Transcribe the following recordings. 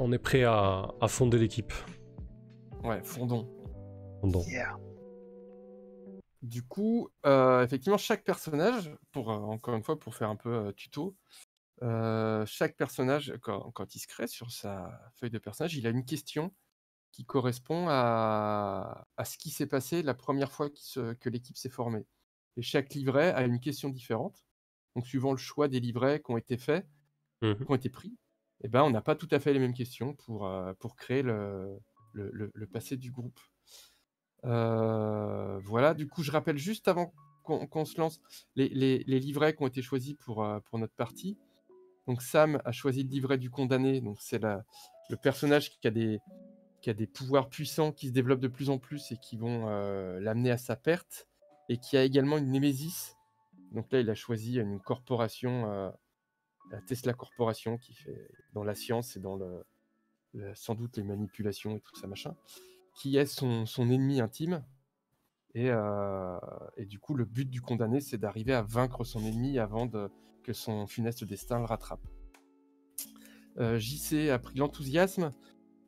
On est prêt à fonder l'équipe. Ouais, fondons. Yeah. Du coup, effectivement, chaque personnage, encore une fois, pour faire un peu tuto, chaque personnage, quand il se crée sur sa feuille de personnage, il a une question qui correspond à ce qui s'est passé la première fois que l'équipe s'est formée. Et chaque livret a une question différente. Donc, suivant le choix des livrets qui ont été faits, qui ont été pris, eh ben, on n'a pas tout à fait les mêmes questions pour créer le passé du groupe. Voilà, du coup, je rappelle juste avant qu'on se lance les livrets qui ont été choisis pour notre partie. Donc, Sam a choisi le livret du condamné. Donc, c'est le personnage qui a des pouvoirs puissants qui se développent de plus en plus et qui vont l'amener à sa perte. Et qui a également une némésis. Donc là, il a choisi une corporation, la Tesla Corporation, qui fait dans la science et dans sans doute les manipulations et tout ça, machin, qui est son ennemi intime. Et du coup, le but du condamné, c'est d'arriver à vaincre son ennemi avant que son funeste destin le rattrape. JC a pris l'enthousiasme.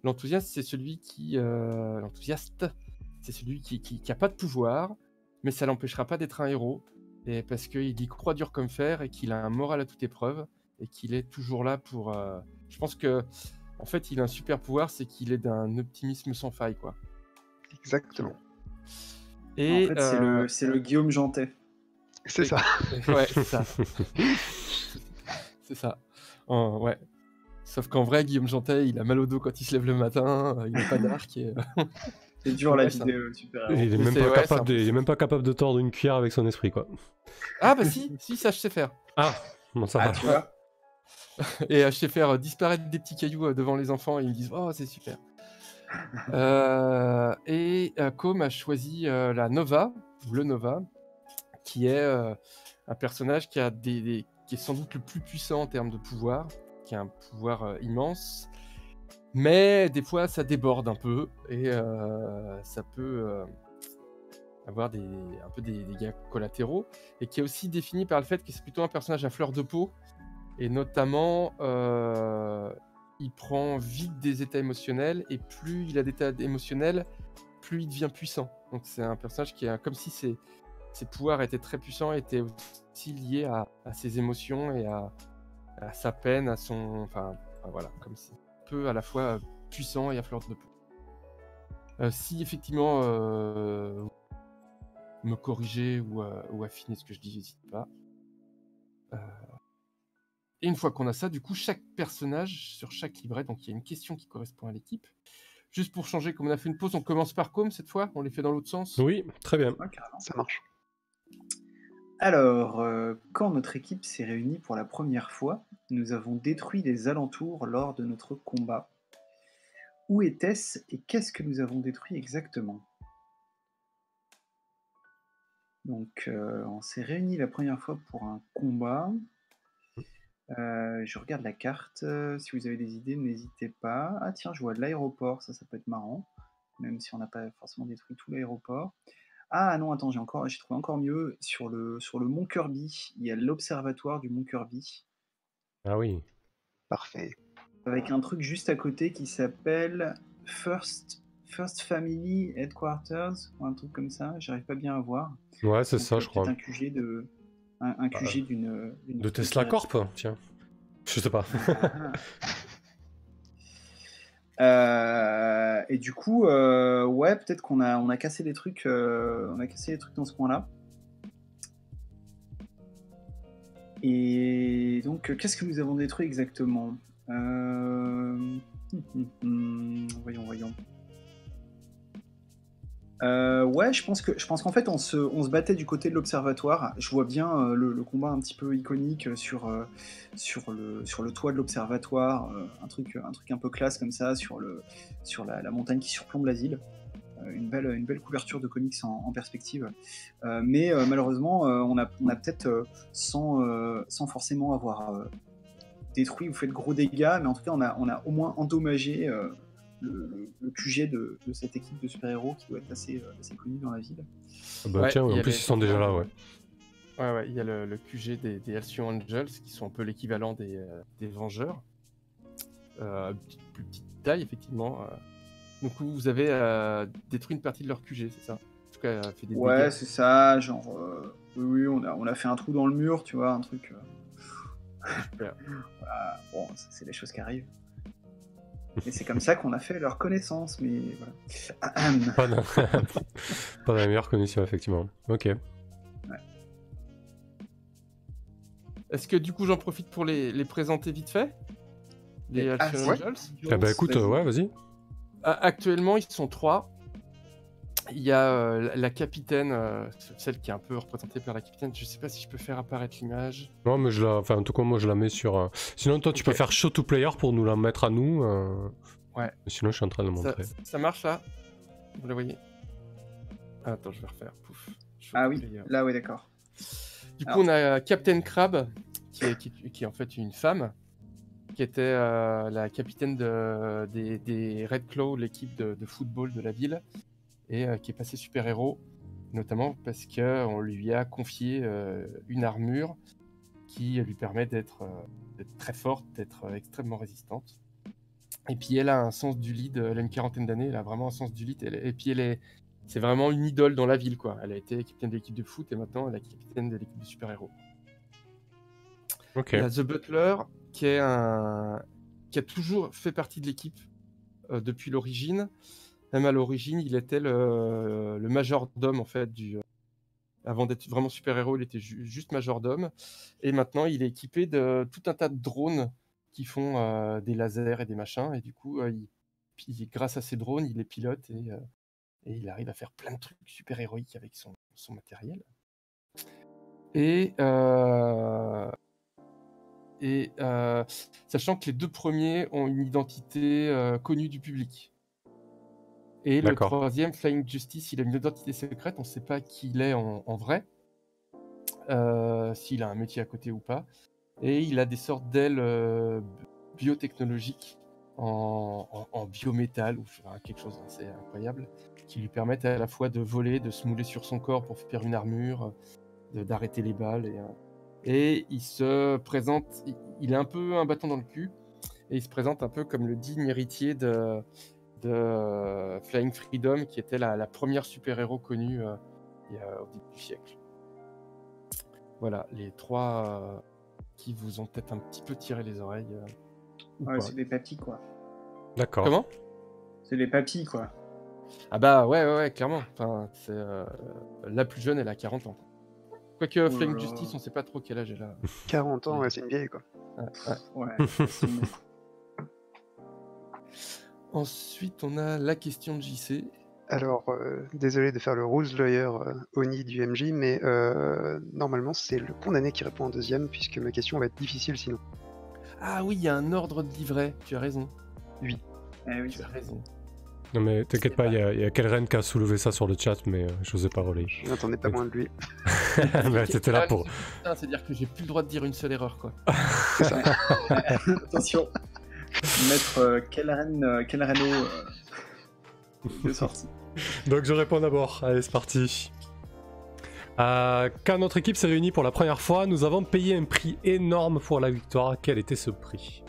L'enthousiaste, c'est celui qui a pas de pouvoir, mais ça l'empêchera pas d'être un héros. Et parce qu'il y croit dur comme fer et qu'il a un moral à toute épreuve et qu'il est toujours là pour. Je pense que, en fait, il a un super pouvoir, c'est qu'il est d'un optimisme sans faille, quoi. Exactement. Et en fait, c'est le Guillaume Jantet. C'est ça. Ouais, c'est ça. C'est ça. Ouais. Sauf qu'en vrai, Guillaume Jantet, il a mal au dos quand il se lève le matin, il n'a pas d'arc. Et... C'est dur la Ouais, vidéo, super. Il est même pas capable de tordre une cuillère avec son esprit, quoi. Ah bah si, ça je sais faire. Ah, bon, ça va. Tu vois. Et je sais faire disparaître des petits cailloux devant les enfants et ils me disent « Oh, c'est super ». Com a choisi la Nova, ou le Nova, qui est un personnage qui est sans doute le plus puissant en termes de pouvoir, qui a un pouvoir immense, mais des fois ça déborde un peu et ça peut avoir un peu des dégâts collatéraux, et qui est aussi défini par le fait que c'est plutôt un personnage à fleur de peau, et notamment il prend vite des états émotionnels, et plus il a d'états émotionnels, plus il devient puissant. Donc c'est un personnage qui est comme si ses pouvoirs étaient très puissants, étaient aussi liés à ses émotions et à sa peine, à son... Enfin, voilà, comme c'est un peu à la fois puissant et à fleur de peau. Si effectivement me corriger ou affiner ce que je dis, n'hésite pas. Et une fois qu'on a ça, du coup, chaque personnage sur chaque livret, donc il y a une question qui correspond à l'équipe. Juste pour changer, comme on a fait une pause, on commence par Com cette fois, on les fait dans l'autre sens. Oui, très bien. Ouais, carrément. Ça marche. Alors, quand notre équipe s'est réunie pour la première fois, nous avons détruit les alentours lors de notre combat. Où était-ce et qu'est-ce que nous avons détruit exactement? Donc, on s'est réunis la première fois pour un combat. Je regarde la carte. Si vous avez des idées, n'hésitez pas. Ah tiens, je vois de l'aéroport, ça peut être marrant. Même si on n'a pas forcément détruit tout l'aéroport. Ah non, attends, j'ai trouvé encore mieux. Sur le Mont Kirby, il y a l'observatoire du Mont Kirby. Ah oui. Parfait. Avec un truc juste à côté qui s'appelle First Family Headquarters, ou un truc comme ça, j'arrive pas bien à voir. Ouais, c'est Donc, ça, je crois. Un QG un QG d'une De Tesla Corp, tiens. Je sais pas. Et du coup, ouais, peut-être qu'on a cassé des trucs, dans ce coin-là. Et donc, qu'est-ce que nous avons détruit exactement? Voyons. Ouais, je pense qu'en fait on se battait du côté de l'observatoire. Je vois bien le combat un petit peu iconique sur le toit de l'observatoire, un truc un peu classe comme ça sur la montagne qui surplombe la ville. Une belle couverture de comics en perspective. Mais malheureusement, on a peut-être sans forcément avoir détruit ou fait de gros dégâts, mais en tout cas on a au moins endommagé le QG de cette équipe de super-héros qui doit être assez connu dans la ville. Bah Ouais, tiens, il y en a plus ils sont déjà là, ouais. Ouais, il y a le QG des Halcyon Angels, qui sont un peu l'équivalent des Vengeurs. plus petite taille, effectivement. Donc vous avez détruit une partie de leur QG, c'est ça? En tout cas, fait des Ouais, dégâts. c'est ça, genre... oui, on a fait un trou dans le mur, tu vois, un truc... Super. Voilà, bon, c'est des choses qui arrivent. Et c'est comme ça qu'on a fait leur connaissance, mais voilà. Pas dans... pas dans les meilleures conditions, effectivement. Ok. Est-ce que du coup j'en profite pour les présenter vite fait? Les Alpha ouais. Angels. Eh bah écoute, ouais, vas-y. Actuellement, ils sont 3. Il y a la capitaine, celle qui est un peu représentée par la capitaine. Je sais pas si je peux faire apparaître l'image. Non, mais enfin, en tout cas, moi, je la mets sur... Sinon, toi, tu peux faire show to player pour nous la mettre à nous. Ouais. Sinon, je suis en train de le montrer. Ça marche là? Vous la voyez? Attends, je vais refaire. Pouf. Show Ah to oui, player. là, oui, d'accord. Du coup, on a Captain Crab, qui est en fait une femme, qui était la capitaine des Red Claw, l'équipe de football de la ville, et qui est passée super-héros, notamment parce qu'on lui a confié une armure qui lui permet d'être très forte, d'être extrêmement résistante. Et puis elle a un sens du lead, elle a une quarantaine d'années, elle a vraiment un sens du lead, et puis c'est vraiment une idole dans la ville, quoi. Elle a été capitaine de l'équipe de foot et maintenant elle est capitaine de l'équipe de super-héros. Ok. Il y a The Butler, qui a toujours fait partie de l'équipe depuis l'origine. Même à l'origine, il était le majordome, en fait, avant d'être vraiment super-héros, il était juste majordome. Et maintenant, il est équipé de tout un tas de drones qui font des lasers et des machins. Et du coup, grâce à ces drones, il les pilote et il arrive à faire plein de trucs super-héroïques avec son matériel. Sachant que les 2 premiers ont une identité connue du public. Et le D'accord. 3e, Flying Justice, il a une identité secrète, on ne sait pas qui il est en vrai, s'il a un métier à côté ou pas. Et il a des sortes d'ailes biotechnologiques en biométal, ou quelque chose d'assez incroyable, qui lui permettent à la fois de voler, de se mouler sur son corps pour faire une armure, d'arrêter les balles. Et il se présente, il est un peu un bâton dans le cul, et il se présente un peu comme le digne héritier de Flying Freedom, qui était la première super-héros connue au début du siècle. Voilà, les 3 qui vous ont peut-être un petit peu tiré les oreilles. Ouais, c'est des papis, quoi. D'accord. Comment? C'est des papis, quoi. Ah bah ouais, clairement. Enfin, c'est la plus jeune, elle a 40 ans. Quoique Flying Justice, on sait pas trop quel âge elle a. 40 ans, ouais, c'est une vieille, quoi. Ouais, facilement. Ensuite, on a la question de JC. Alors, désolé de faire le rules lawyer Oni du MJ, mais normalement c'est le condamné qui répond en deuxième, puisque ma question va être difficile sinon. Ah oui, il y a un ordre de livret, tu as raison. Oui. Eh oui. Tu as raison. Non, mais t'inquiète pas, il y a Kelren qui a soulevé ça sur le chat, mais je n'osais pas relayer. Je n'attendais pas moins de lui. Bah, t'étais là pour... C'est-à-dire que j'ai plus le droit de dire une seule erreur, quoi. Attention. Mettre Kelreno de sortie. Donc je réponds d'abord, allez c'est parti. Quand notre équipe s'est réunie pour la première fois, nous avons payé un prix énorme pour la victoire. Quel était ce prix?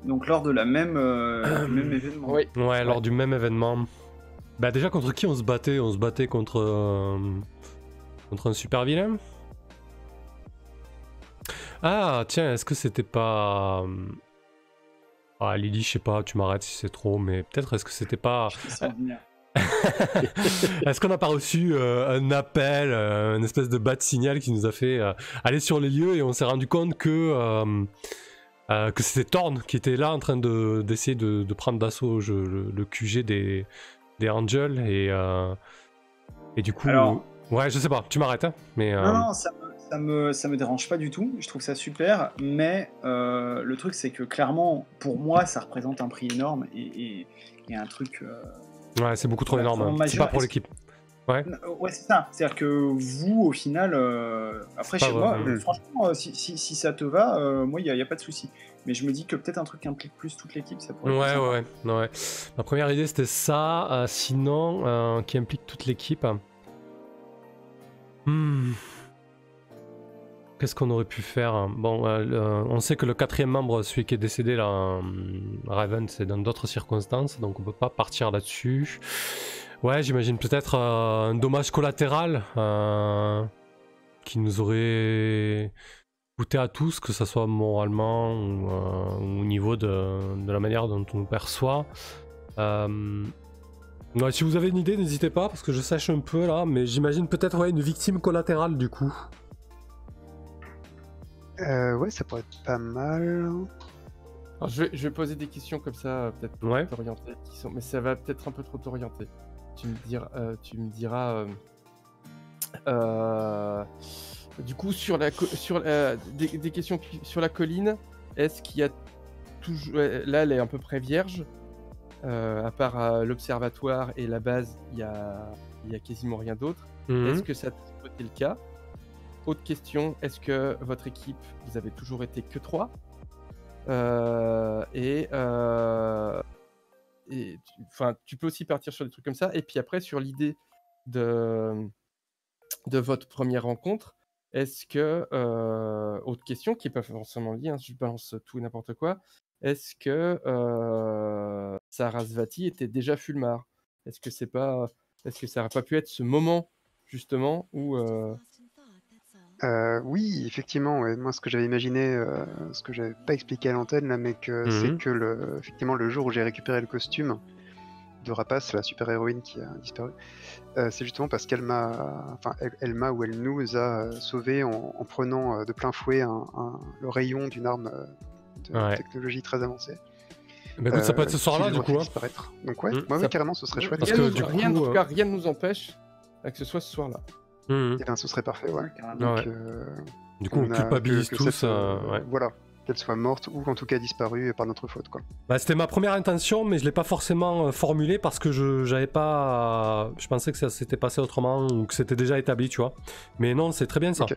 Donc lors de la même, du même événement. Oui. Ouais, lors du même événement. Bah déjà contre qui on se battait? On se battait contre un super vilain. Ah tiens, est-ce que c'était pas... Ah Lily, je sais pas, tu m'arrêtes si c'est trop, mais peut-être est-ce que c'était pas... Est-ce qu'on n'a pas reçu un appel, une espèce de bat signal qui nous a fait aller sur les lieux, et on s'est rendu compte que c'était Thorn qui était là en train d'essayer de prendre d'assaut le QG des Angels, et du coup... Alors, ouais, je sais pas, tu m'arrêtes, hein, mais... Non, ça me dérange pas du tout, je trouve ça super, mais le truc c'est que clairement, pour moi, ça représente un prix énorme et un truc... Ouais, c'est beaucoup trop énorme, c'est pas pour l'équipe. Ouais, ouais, c'est ça, c'est-à-dire que vous, au final, après chez moi, franchement, si ça te va, moi, il n'y a pas de souci. Mais je me dis que peut-être un truc qui implique plus toute l'équipe, ça pourrait être ouais. Ma première idée c'était ça, sinon, qui implique toute l'équipe. Qu'est-ce qu'on aurait pu faire? Bon, on sait que le 4e membre, celui qui est décédé là, Raven, c'est dans d'autres circonstances, donc on peut pas partir là-dessus. Ouais, j'imagine peut-être un dommage collatéral qui nous aurait coûté à tous, que ce soit moralement ou au niveau de la manière dont on nous perçoit. Ouais, si vous avez une idée, n'hésitez pas, parce que je sèche un peu là, mais j'imagine peut-être une victime collatérale du coup. Ouais, ça pourrait être pas mal. Alors, je vais poser des questions comme ça, peut-être pour Ouais. t'orienter, mais ça va peut-être un peu trop t'orienter. Tu me diras du coup, des questions sur la colline, est-ce qu'il y a toujours... Là, elle est à peu près vierge. À part l'observatoire et la base, il y a quasiment rien d'autre. Est-ce que ça a toujours été le cas? Autre question, est-ce que votre équipe, vous avez toujours été que 3? Tu peux aussi partir sur des trucs comme ça. Et puis après, sur l'idée de votre première rencontre, est-ce que... autre question qui n'est pas forcément liée, hein, je balance tout et n'importe quoi. Est-ce que Sarasvati était déjà Fulmar? Est-ce que ça n'aurait pas pu être ce moment, justement, où... Oui, effectivement, ouais. Moi, ce que j'avais imaginé, ce que j'avais pas expliqué à l'antenne, là, mais que c'est que effectivement, le jour où j'ai récupéré le costume de Rapace, la super-héroïne qui a disparu, c'est justement parce qu'elle m'a, elle m'a ou elle nous a sauvés en prenant de plein fouet le rayon d'une arme de technologie très avancée. Bah écoute, ça peut être ce soir-là, du coup. Disparaître. Donc ouais, moi, carrément, ce serait chouette. Parce que du coup, en tout cas, rien ne nous empêche que ce soit ce soir-là. Et bien, ce serait parfait, ouais. Donc, du coup, on culpabilise tous. Voilà, qu'elle soit morte ou en tout cas disparue par notre faute, quoi. Bah, c'était ma première intention, mais je l'ai pas forcément formulée parce que je pensais que ça s'était passé autrement ou que c'était déjà établi, tu vois. Mais non, c'est très bien ça. Ok.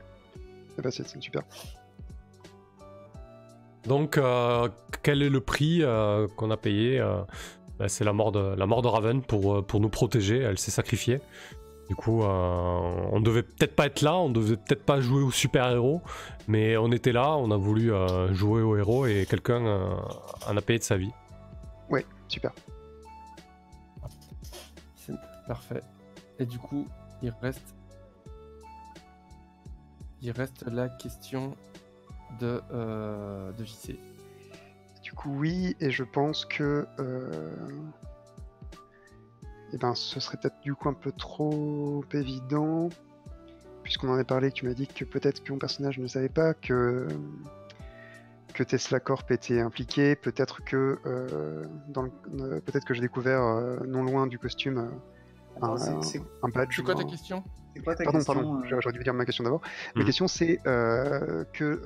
Bah, c'est super. Donc, quel est le prix qu'on a payé? Bah, c'est la mort de Raven pour nous protéger. Elle s'est sacrifiée. Du coup, on devait peut-être pas être là, on devait peut-être pas jouer au super-héros, mais on était là, on a voulu jouer au héros et quelqu'un en a payé de sa vie. Ouais, super. C'est parfait. Et du coup, il reste la question de JC. Du coup, oui, et je pense que ce serait peut-être du coup un peu trop évident, puisqu'on en a parlé, que tu m'as dit que peut-être que mon personnage ne savait pas que Tesla Corp était impliqué, peut-être que peut-être que j'ai découvert non loin du costume un badge. C'est quoi ta question? Pardon, j'aurais dû dire ma question d'abord. Ma question c'est que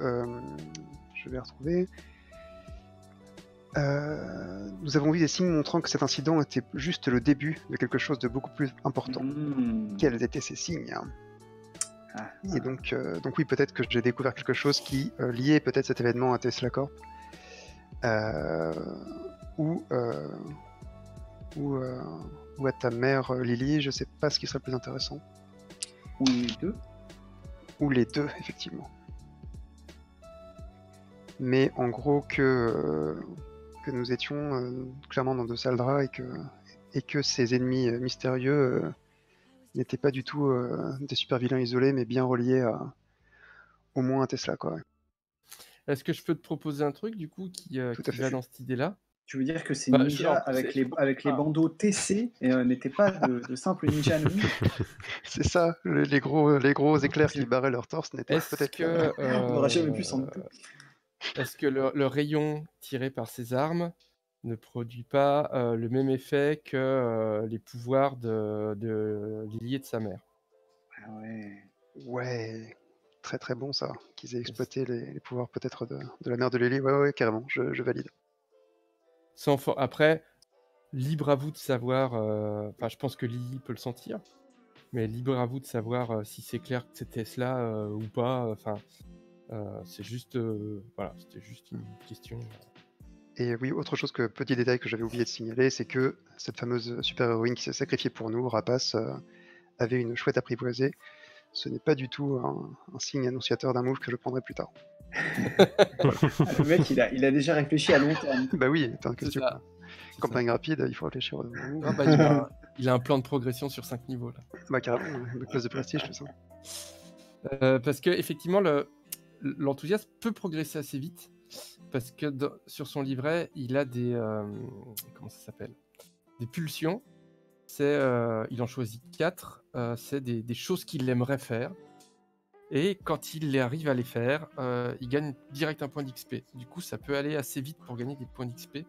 je vais retrouver. Nous avons vu des signes montrant que cet incident était juste le début de quelque chose de beaucoup plus important. Quels étaient ces signes? Et donc oui, peut-être que j'ai découvert quelque chose qui liait peut-être cet événement à Tesla Corp, ou à ta mère Lily, je sais pas ce qui serait le plus intéressant. Ou les deux. Ou les deux, effectivement. Mais en gros que nous étions clairement dans de sales draps et que ces ennemis mystérieux n'étaient pas du tout des super vilains isolés, mais bien reliés au moins à Tesla, quoi. Est-ce que je peux te proposer un truc, du coup, qui va dans cette idée-là? Tu veux dire que ces ninjas avec les bandeaux TC n'étaient pas de simples ninjas anonymes? C'est ça, les gros éclairs qui barraient leur torse n'étaient peut-être que on n'aurait jamais pu s'en douter. Est-ce que le rayon tiré par ces armes ne produit pas le même effet que les pouvoirs de Lily et de sa mère? Ah ouais. Ouais, très très bon ça, qu'ils aient exploité les pouvoirs peut-être de la mère de Lily. Ouais, carrément, je valide. Après, libre à vous de savoir, je pense que Lily peut le sentir, mais libre à vous de savoir si c'est clair que c'est Tesla ou pas. C'est juste, c'était juste une question. Et oui, autre chose petit détail que j'avais oublié de signaler, c'est que cette fameuse super-héroïne qui s'est sacrifiée pour nous, Rapace, avait une chouette apprivoisée ce n'est pas du tout un signe annonciateur d'un move que je prendrai plus tard. Le mec, il a déjà réfléchi à long terme. Bah oui, t'es un C'est costume. ça. C'est Campagne rapide, il faut réfléchir au ça. move. Ah bah, il a un plan de progression sur 5 niveaux là. Bah carrément, de classe de prestige, tout ça. Parce que effectivement, l'enthousiasme peut progresser assez vite. Parce que sur son livret, il a des comment ça s'appelle, des pulsions. Il en choisit 4. C'est des choses qu'il aimerait faire. Et quand il arrive à les faire, il gagne direct un point d'XP. Du coup, ça peut aller assez vite pour gagner des points d'XP.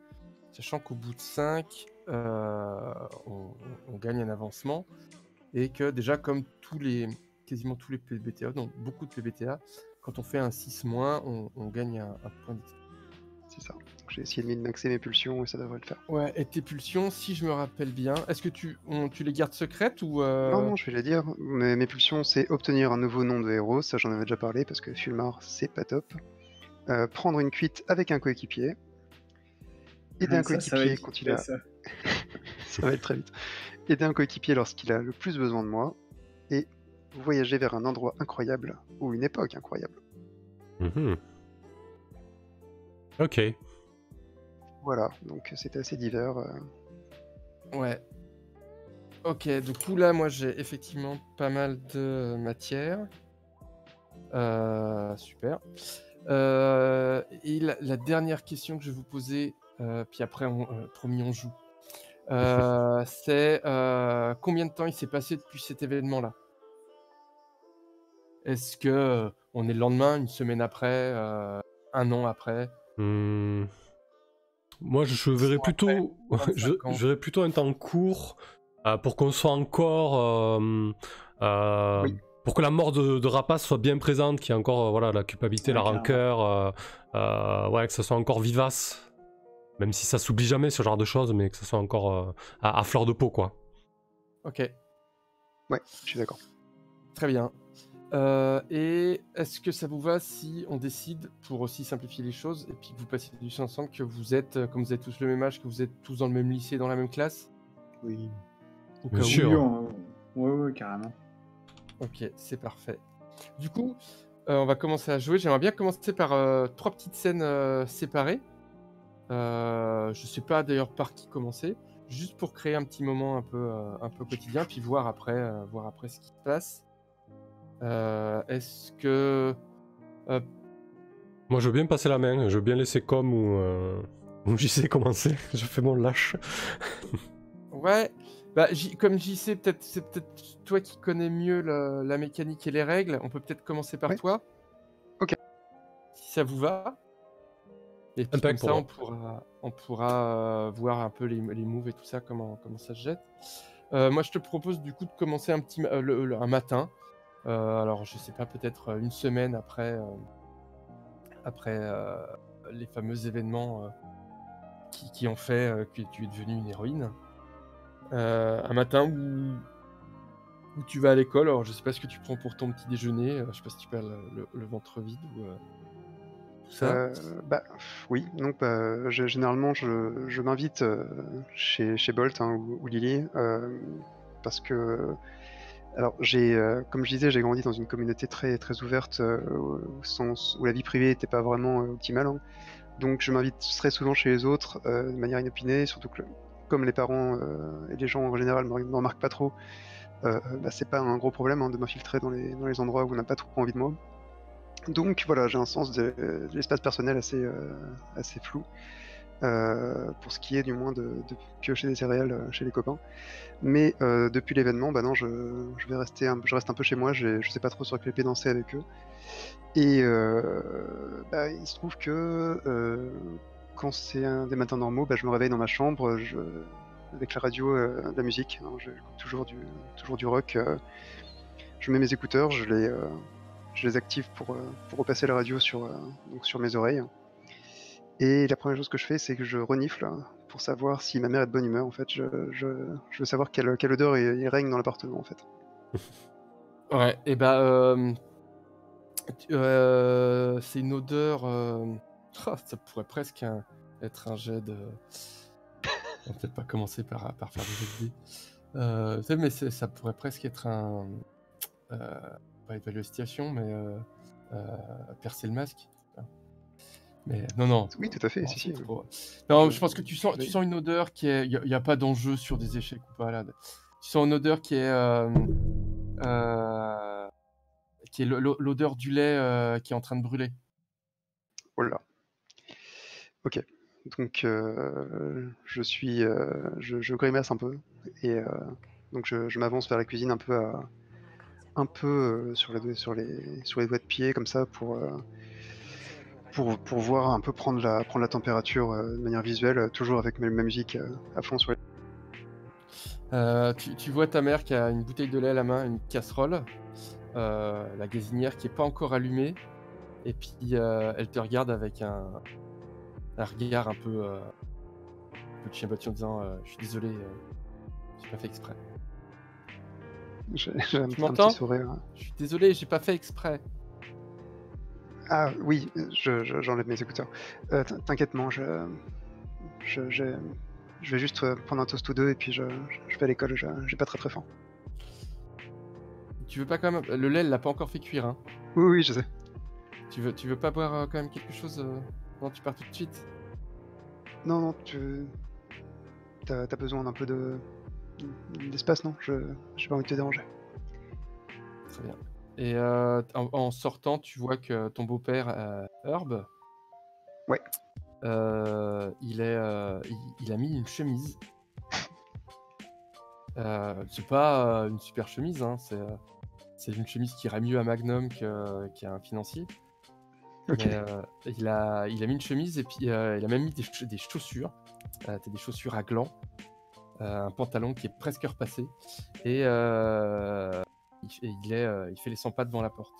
Sachant qu'au bout de 5, on gagne un avancement. Et que déjà, comme quasiment tous les PBTA, donc beaucoup de PBTA, quand on fait un 6-, on gagne un point d'XP. C'est ça. J'ai essayé de min-maxer mes pulsions et ça devrait le faire. Ouais, et tes pulsions, si je me rappelle bien, est-ce que tu les gardes secrètes ou Non, je vais les dire. Mes pulsions, c'est obtenir un nouveau nom de héros, ça j'en avais déjà parlé parce que Fulmar, c'est pas top. Prendre une cuite avec un coéquipier. Aider un coéquipier quand il a... Ça va être très vite. Aider un coéquipier lorsqu'il a le plus besoin de moi. Et voyager vers un endroit incroyable ou une époque incroyable. Ok. Voilà, donc c'était assez divers. Ouais. Ok, du coup là, moi j'ai effectivement pas mal de matière. Super. Et la dernière question que je vais vous poser, puis après, promis, on joue. C'est combien de temps il s'est passé depuis cet événement-là? Est-ce que on est le lendemain, une semaine après, un an après? Moi, je verrais plutôt, je verrais plutôt un temps court pour qu'on soit encore, Oui. pour que la mort de Rapace soit bien présente, qu'il y ait encore voilà, la culpabilité, la rancœur, ouais, que ça soit encore vivace, même si ça s'oublie jamais ce genre de choses, mais que ça soit encore à fleur de peau, quoi. Ok. Ouais, je suis d'accord. Très bien. Et est-ce que ça vous va si on décide, pour aussi simplifier les choses, et puis que vous passiez du temps ensemble, que vous êtes, comme vous êtes tous le même âge, que vous êtes tous dans le même lycée, dans la même classe? Oui. Bien sûr. Ouais, carrément. Ok, c'est parfait. Du coup, on va commencer à jouer. J'aimerais bien commencer par 3 petites scènes séparées. Je sais pas d'ailleurs par qui commencer, juste pour créer un petit moment un peu quotidien, puis voir après ce qui se passe. Est-ce que... Moi, je veux bien passer la main, je veux bien laisser comme ou JC commencer. Je fais mon lâche. Ouais, bah, comme JC, c'est peut-être toi qui connais mieux la mécanique et les règles. On peut peut-être commencer par toi. Ok. Si ça vous va. Et puis comme ça, on pourra voir un peu les moves et tout ça, comment ça se jette. Moi, je te propose du coup de commencer un matin. Alors, je sais pas, peut-être une semaine après les fameux événements qui ont fait que tu es devenue une héroïne. Un matin où tu vas à l'école. Alors, je sais pas ce que tu prends pour ton petit déjeuner. Je sais pas si tu as le ventre vide ou tout ça. Bah oui, donc généralement je m'invite chez Bolt ou Lily parce que alors comme je disais, j'ai grandi dans une communauté très très ouverte au sens où la vie privée n'était pas vraiment optimale, hein. Donc je m'invite très souvent chez les autres de manière inopinée, surtout que comme les parents et les gens en général ne remarquent pas trop, bah, c'est pas un gros problème, hein, de m'infiltrer dans les endroits où on n'a pas trop envie de moi. Donc voilà, j'ai un sens de l'espace personnel assez flou, pour ce qui est du moins de piocher des céréales chez les copains. Mais depuis l'événement, bah non, je reste un peu chez moi, je sais pas trop sur quel pied danser avec eux. Et bah, il se trouve que quand c'est des matins normaux, bah, je me réveille dans ma chambre, avec la radio, de la musique, hein, j'écoute toujours du rock. Je mets mes écouteurs, je les active pour repasser la radio donc sur mes oreilles. Et la première chose que je fais, c'est que je renifle pour savoir si ma mère est de bonne humeur. En fait, je veux savoir quelle odeur il règne dans l'appartement, en fait. Ouais, et bah, c'est une odeur. Ça pourrait presque être un jet de. On va peut-être pas commencer par faire des jets de dés. Mais ça pourrait presque être un. pas évaluer la situation, mais percer le masque. Mais non. Oui, tout à fait, Non, si, c'est si. trop- Non, Je- je pense que tu sens oui. une odeur qui est. Il n'y a pas d'enjeu sur des échecs ou pas là. Tu sens une odeur qui est. Qui est l'odeur du lait qui est en train de brûler. Oh là. Ok. Donc, je grimace un peu et donc je m'avance vers la cuisine un peu sur les doigts de pied comme ça pour voir un peu prendre la température de manière visuelle, toujours avec ma musique à fond sur les... Tu vois ta mère qui a une bouteille de lait à la main, une casserole, la gazinière qui est pas encore allumée, et puis elle te regarde avec un regard un peu de chien battu en disant je suis désolé, j'ai pas fait exprès. J'ai Tu un m'entends? petit sourire. Je suis désolé, j'ai pas fait exprès. Ah oui, j'enlève mes écouteurs. T'inquiète, man, je vais juste prendre un toast ou deux et puis je vais à l'école, j'ai pas très faim. Tu veux pas quand même. Le lait, elle l'a pas encore fait cuire, hein. Oui, je sais. Tu veux pas boire quand même quelque chose Non, tu pars tout de suite. Non, t'as besoin d'un peu d'espace, non? J'ai pas envie de te déranger. Très bien. Et en sortant, tu vois que ton beau-père, Herb, Ouais. il a mis une chemise. C'est pas une super chemise, hein, c'est une chemise qui irait mieux à Magnum qu'à un financier. Ok. Mais il a mis une chemise et puis il a même mis des chaussures. T'as des chaussures à gland, un pantalon qui est presque repassé et il fait les 100 pas devant la porte.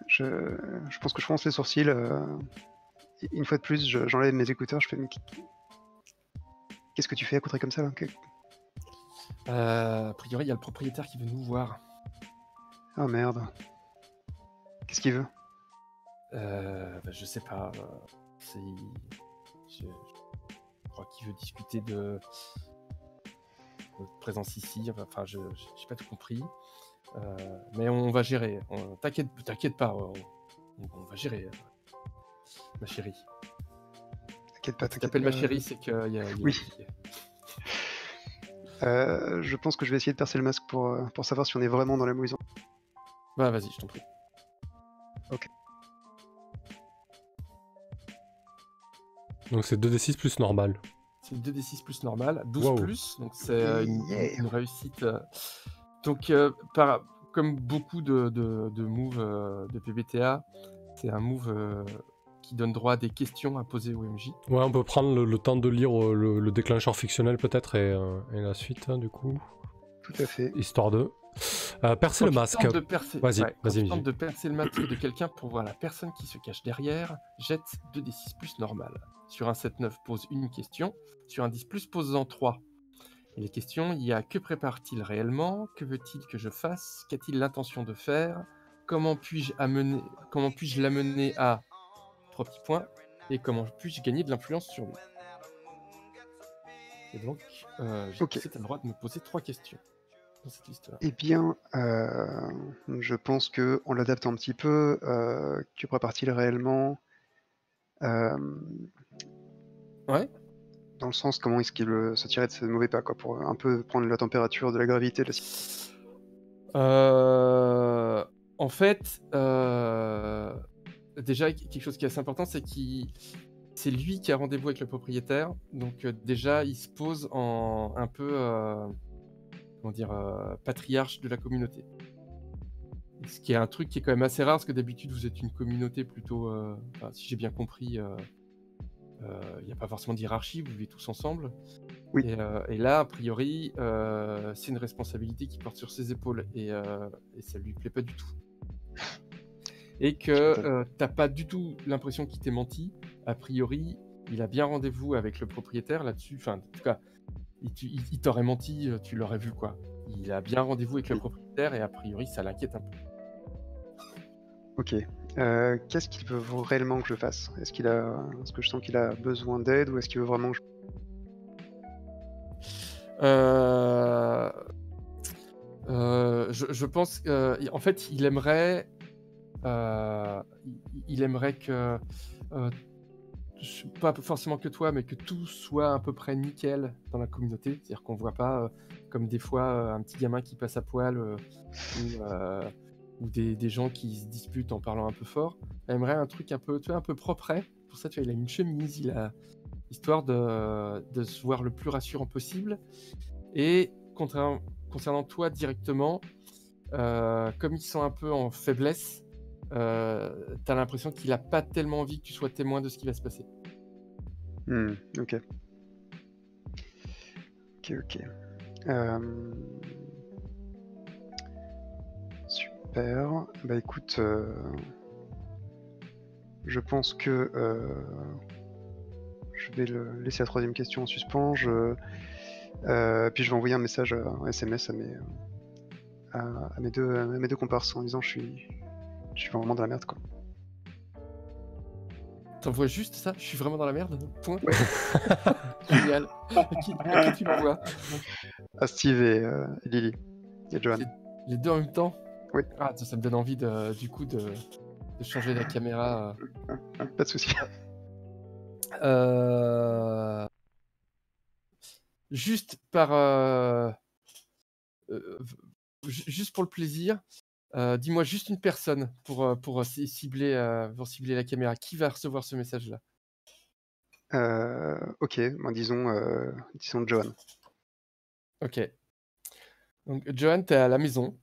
Je pense que je fronce les sourcils. Une fois de plus, j'enlève mes écouteurs, je fais... mais qu'est-ce que tu fais à côté comme ça là? A priori, il y a le propriétaire qui veut nous voir. Ah merde. Qu'est-ce qu'il veut? Je sais pas. Je crois qu'il veut discuter de notre présence ici. Enfin, j'ai pas tout compris. Mais on va gérer. T'inquiète pas. On va gérer, ma chérie. T'inquiète pas, Si t'appelles t'inquiète ma pas. chérie, c'est qu'il y a. Oui. Je pense que je vais essayer de percer le masque pour savoir si on est vraiment dans la maison. Bah, vas-y, je t'en prie. Donc c'est 2d6 plus normal. C'est 2d6 plus normal, 12 Wow. plus, donc c'est Yeah. une réussite. Donc, comme beaucoup de moves de PBTA, c'est un move qui donne droit à des questions à poser au MJ. Ouais, on peut prendre le temps de lire le déclencheur fictionnel peut-être et la suite hein, du coup. Tout à fait. Histoire de percer Quand le tu masque. tentes de percer- Vas-y, ouais, quand vas-y, tu tentes vas-y. de percer le masque de quelqu'un pour voir la personne qui se cache derrière, jette 2d6 plus normal. Sur un 7-9, pose une question. Sur un 10 plus, pose-en 3. Et les questions, il y a que prépare-t-il réellement? Que veut-il que je fasse? Qu'a-t-il l'intention de faire? Comment puis-je l'amener à 3 petits points? Et comment puis-je gagner de l'influence sur lui? Et donc, Ok. tu as le droit de me poser 3 questions dans cette liste-là. Eh bien, je pense que en l'adaptant un petit peu, que prépare-t-il réellement? Ouais. Dans le sens, comment est-ce qu'il se tirait de ce mauvais pas, quoi, pour un peu prendre la température de la gravité de la situation. En fait, déjà, quelque chose qui est assez important, c'est c'est lui qui a rendez-vous avec le propriétaire. Donc, déjà, il se pose en un peu, patriarche de la communauté. Ce qui est un truc qui est quand même assez rare, parce que d'habitude, vous êtes une communauté plutôt, si j'ai bien compris, il n'y a pas forcément de hiérarchie, vous vivez tous ensemble. Oui. Et là, a priori, c'est une responsabilité qui porte sur ses épaules et ça lui plaît pas du tout. Et que t'as pas du tout l'impression qu'il t'ait menti. A priori, il a bien rendez-vous avec le propriétaire là-dessus. Enfin, en tout cas, il t'aurait menti, tu l'aurais vu quoi. Il a bien rendez-vous avec le propriétaire et a priori, ça l'inquiète un peu. Ok. Qu'est-ce qu'il veut réellement que je fasse? Est-ce que je sens qu'il a besoin d'aide ou est-ce qu'il veut vraiment que Je pense qu'en fait, il aimerait que pas forcément que toi, mais que tout soit à peu près nickel dans la communauté. C'est-à-dire qu'on voit pas comme des fois un petit gamin qui passe à poil ou des gens qui se disputent en parlant un peu fort. Il aimerait un truc un peu, tu vois, un peu propre. Pour ça, tu vois, il a une chemise, histoire de se voir le plus rassurant possible. Et concernant toi directement, comme ils sont un peu en faiblesse, t'as l'impression qu'il a pas tellement envie que tu sois témoin de ce qui va se passer. Ok. Ok. Super. Bah écoute, je pense que je vais laisser la troisième question en suspens. Puis je vais envoyer un message, un SMS à mes deux comparses en disant je suis vraiment dans la merde, quoi. T'envoies juste ça? Je suis vraiment dans la merde? Point. Génial. À qui tu l'envoies? À Steve et Lily. Et Johan. Les deux en même temps? Oui. Ah, ça me donne envie du coup de changer la caméra. Pas de souci. Juste juste pour le plaisir, dis-moi juste une personne pour cibler la caméra. Qui va recevoir ce message-là? Ok, moi disons Johan. Ok. Donc Johan, t'es à la maison.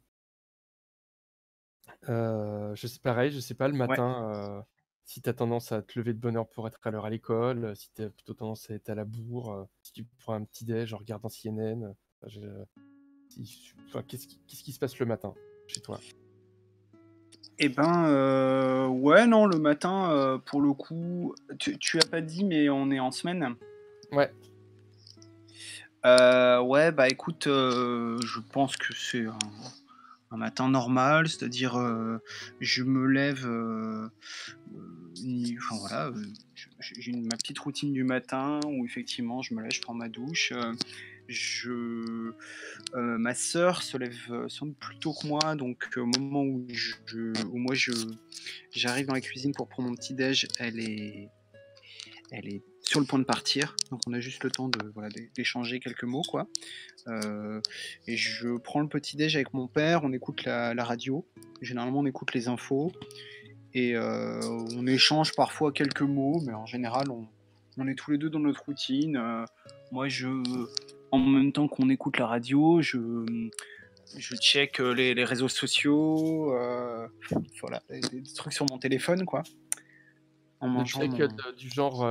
Je sais pas, le matin, si t'as tendance à te lever de bonne heure pour être à l'heure à l'école, si t'as plutôt tendance à être à la bourre, si tu prends un petit déj en regardant CNN, qu'est-ce qui se passe le matin chez toi? Eh ben, ouais, non, le matin, pour le coup, tu as pas dit, mais on est en semaine. Ouais. Ouais, bah écoute, je pense que c'est un matin normal, c'est-à-dire je me lève, enfin voilà, j'ai ma petite routine du matin où effectivement je me lève, je prends ma douche, ma sœur se lève sans doute plus tôt que moi, donc au moment où moi j'arrive dans la cuisine pour prendre mon petit déj, elle est sur le point de partir, donc on a juste le temps d'échanger quelques mots, quoi. Et je prends le petit déj avec mon père, on écoute la radio, généralement on écoute les infos, et on échange parfois quelques mots, mais en général on est tous les deux dans notre routine. Moi en même temps qu'on écoute la radio, je check les réseaux sociaux, voilà, des trucs sur mon téléphone, quoi. En mangeant du genre,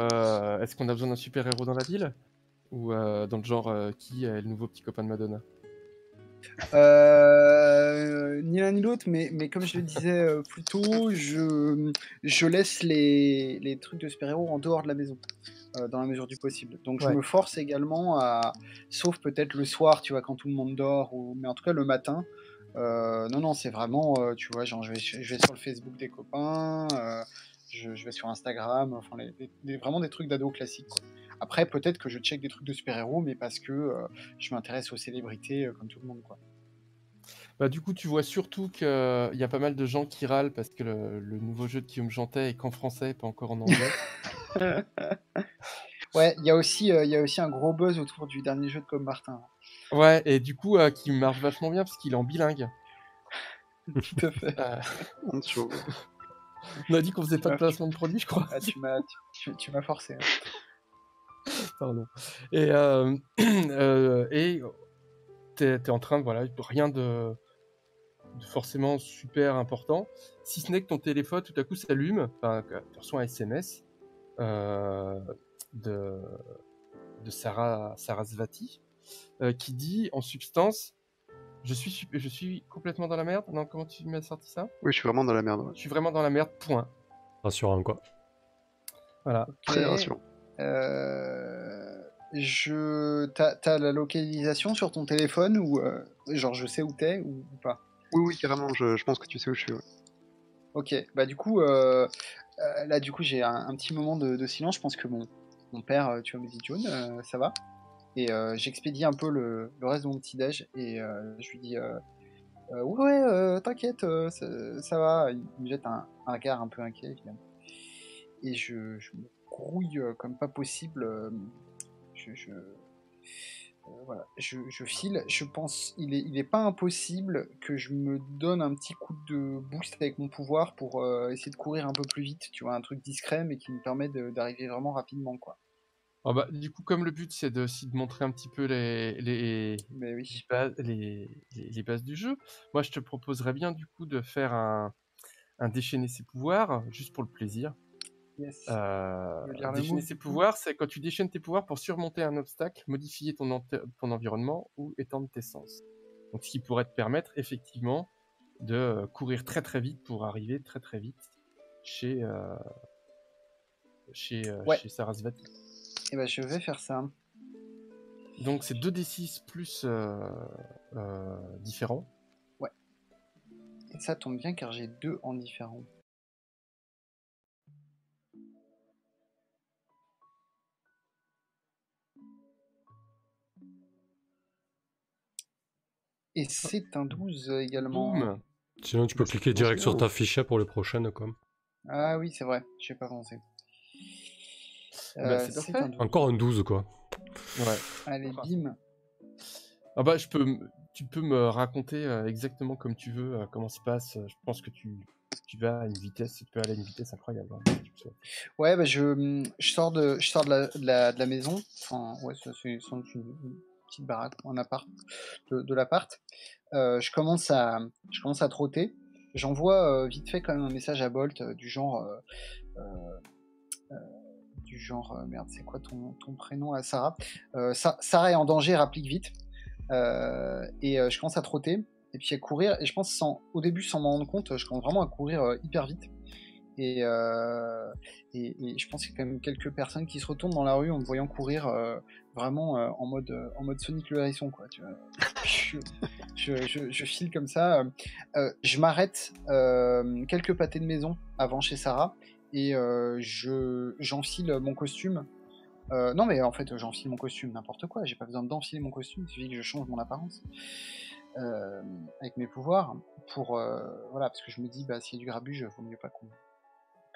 est-ce qu'on a besoin d'un super-héros dans la ville? Ou dans le genre, qui est le nouveau petit copain de Madonna? Ni l'un ni l'autre, mais comme je le disais plus tôt, je laisse les trucs de super-héros en dehors de la maison, dans la mesure du possible. Donc je me force également sauf peut-être le soir, tu vois, quand tout le monde dort, mais en tout cas le matin, non, c'est vraiment, tu vois, genre je vais sur le Facebook des copains, je vais sur Instagram, enfin vraiment des trucs d'ado classiques, quoi. Après, peut-être que je check des trucs de super-héros, mais parce que je m'intéresse aux célébrités comme tout le monde, quoi. Bah, du coup, tu vois surtout qu'il y a pas mal de gens qui râlent parce que le nouveau jeu de Guillaume Jantet est qu'en français, pas encore en anglais. Ouais, il y a aussi un gros buzz autour du dernier jeu de Comme Martin. Ouais, et du coup, qui marche vachement bien parce qu'il est en bilingue. Tout à fait. On a dit qu'on faisait pas de placement de produit, je crois. Ah, tu m'as forcé. Hein. Pardon. Et t'es en train de, voilà, rien de forcément super important, si ce n'est que ton téléphone tout à coup s'allume, enfin, tu reçois un SMS de Sarasvati qui dit en substance je suis complètement dans la merde. Non, comment tu m'as sorti ça? Oui, je suis vraiment dans la merde. Ouais. Je suis vraiment dans la merde, point. Rassurant, quoi. Voilà. Okay. Très rassurant. T'as la localisation sur ton téléphone ou genre je sais où t'es ou pas? Oui, carrément, je pense que tu sais où je suis. Ouais. Ok, bah du coup, là du coup j'ai un petit moment de silence, je pense que mon père, tu vois, me dit John, ça va? Et j'expédie un peu le reste de mon petit déj et je lui dis T'inquiète, ça va. Il me jette un regard un peu inquiet, évidemment. Et je me grouille comme pas possible. Voilà, je file. Je pense il est pas impossible que je me donne un petit coup de boost avec mon pouvoir pour essayer de courir un peu plus vite. Tu vois, un truc discret mais qui me permet d'arriver vraiment rapidement, quoi. Ah bah, du coup, comme le but c'est aussi de montrer un petit peu Mais oui. les bases du jeu, moi je te proposerais bien du coup de faire un déchaîner ses pouvoirs, juste pour le plaisir. Yes. Tu veux dire le Déchaîner move, ses du coup pouvoirs, c'est quand tu déchaînes tes pouvoirs pour surmonter un obstacle, modifier ton environnement ou étendre tes sens. Donc, ce qui pourrait te permettre effectivement de courir très très vite pour arriver très très vite chez Ouais. Sarasvati. Et ben je vais faire ça. Donc, c'est 2d6 plus différents. Ouais. Et ça tombe bien car j'ai 2 en différents. Et c'est un 12 également. Boum. Sinon, tu peux cliquer direct sur ta fichet pour les prochaines, comme. Ah oui, c'est vrai, j'ai pas pensé. Bah, c'est c'est parfait. un 12. Encore un 12, quoi. Ouais. Allez, bim. Ah bah, tu peux me raconter exactement comme tu veux comment se passe. Je pense que tu vas à une vitesse, tu peux aller à une vitesse incroyable. Hein, si tu le souhaites. Ouais, bah je sors de la maison. Enfin, ouais, c'est sans doute une petite baraque, un appart de l'appart. Je commence à trotter. J'envoie vite fait quand même un message à Bolt du genre merde, c'est quoi ton prénom à Sarah. Sarah est en danger, rapplique vite. Et je commence à trotter et puis à courir, et je pense au début sans m'en rendre compte, je commence vraiment à courir hyper vite, et je pense qu'il y a quand même quelques personnes qui se retournent dans la rue en me voyant courir vraiment en mode Sonic le hérisson, quoi, tu vois. je file comme ça, je m'arrête quelques pâtés de maison avant chez Sarah, et j'enfile mon costume. Non, mais en fait, j'enfile mon costume, n'importe quoi. J'ai pas besoin d'enfiler mon costume, il suffit que je change mon apparence avec mes pouvoirs pour voilà, parce que je me dis, bah, s'il y a du grabuge, vaut mieux pas que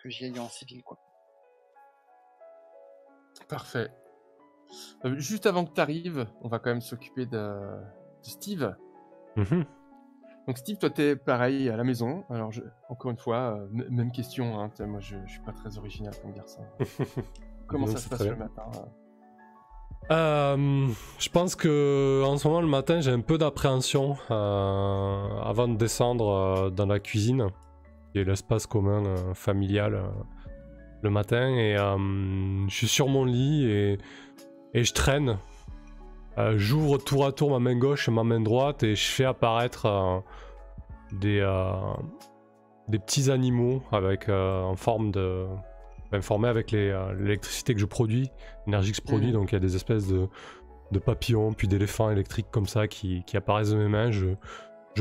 j'y aille en civil, quoi. Parfait. Juste avant que tu arrives, on va quand même s'occuper de Steve. Donc Steve, toi t'es pareil à la maison. Alors encore une fois, même question. Hein, moi je suis pas très original comme garçon. Comment ça se passe le matin Je pense que en ce moment le matin j'ai un peu d'appréhension avant de descendre dans la cuisine, qui est l'espace commun familial le matin, et je suis sur mon lit et je traîne. J'ouvre tour à tour ma main gauche et ma main droite et je fais apparaître des petits animaux avec en forme de formés avec l'électricité que je produis, l'énergie que je produis. Donc il y a des espèces de papillons puis d'éléphants électriques comme ça qui apparaissent de mes mains. Je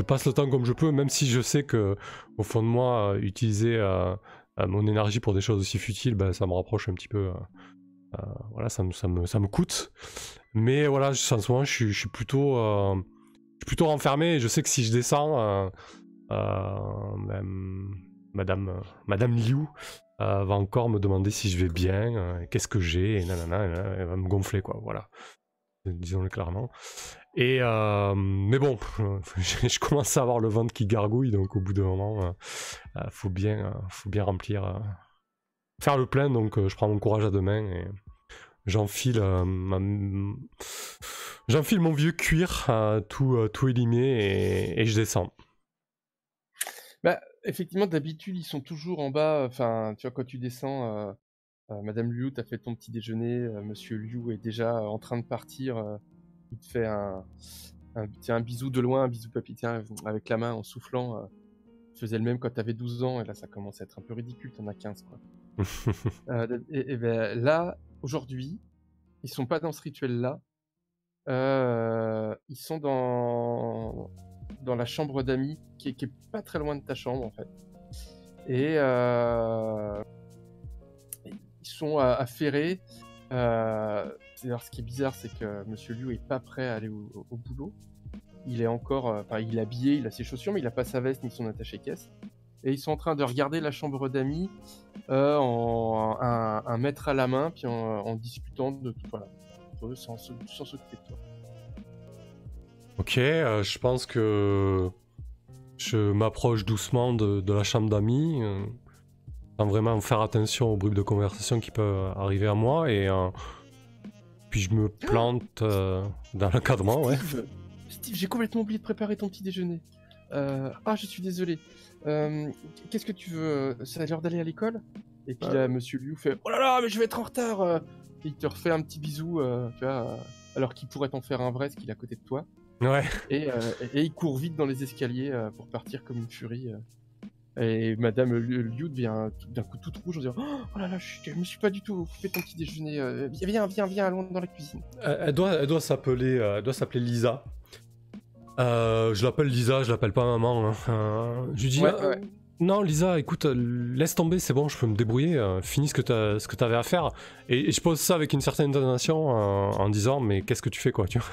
passe le temps comme je peux, même si je sais que au fond de moi utiliser mon énergie pour des choses aussi futiles, ça me rapproche un petit peu. Voilà, ça me coûte. Mais voilà, en ce moment je suis plutôt renfermé, et je sais que si je descends, Madame Liu va encore me demander si je vais bien, qu'est-ce que j'ai, et nanana, elle va me gonfler, quoi, voilà. Disons-le clairement. Et mais bon, je commence à avoir le ventre qui gargouille, donc au bout d'un moment, faut bien remplir, faire le plein, donc je prends mon courage à deux mains et j'enfile mon vieux cuir tout élimé, et je descends. Bah, effectivement, d'habitude, ils sont toujours en bas. Enfin, tu vois, quand tu descends, Madame Liu, t'as fait ton petit déjeuner. Monsieur Liu est déjà en train de partir. Il te fait un bisou de loin, un bisou papy, tiens, avec la main en soufflant. Tu faisais le même quand t'avais 12 ans, et là, ça commence à être un peu ridicule. T'en as 15, quoi. Et ben, là, aujourd'hui, ils sont pas dans ce rituel-là. Ils sont dans la chambre d'amis qui est pas très loin de ta chambre, en fait. Et ils sont affairés. Alors, ce qui est bizarre, c'est que Monsieur Liu est pas prêt à aller au boulot. il est encore, enfin, il est habillé, il a ses chaussures, mais il a pas sa veste ni son attaché-caisse. Et ils sont en train de regarder la chambre d'amis un maître à la main, puis en discutant de tout, voilà, entre eux, sans s'occuper de toi. Ok, je pense que je m'approche doucement de la chambre d'amis, sans vraiment faire attention aux bribes de conversation qui peuvent arriver à moi, et puis je me plante dans l'encadrement, ouais. Steve, j'ai complètement oublié de préparer ton petit déjeuner. Je suis désolé. Qu'est-ce que tu veux? C'est l'heure d'aller à l'école? Et puis là, Monsieur Liu fait oh là là, mais je vais être en retard. Et il te refait un petit bisou, tu vois, alors qu'il pourrait t'en faire un vrai, ce qu'il est à côté de toi. Ouais. Et il court vite dans les escaliers pour partir comme une furie. Et Madame Liu devient d'un coup toute rouge en disant oh là là, je me suis pas du tout occupé de ton petit déjeuner. Viens, allons dans la cuisine. Elle doit s'appeler Lisa. Je l'appelle Lisa, je l'appelle pas maman. Hein. Je lui dis Ouais. non Lisa, écoute, laisse tomber, c'est bon, je peux me débrouiller. Finis ce que t'avais à faire. Et je pose ça avec une certaine intonation en disant mais qu'est-ce que tu fais quoi, tu vois.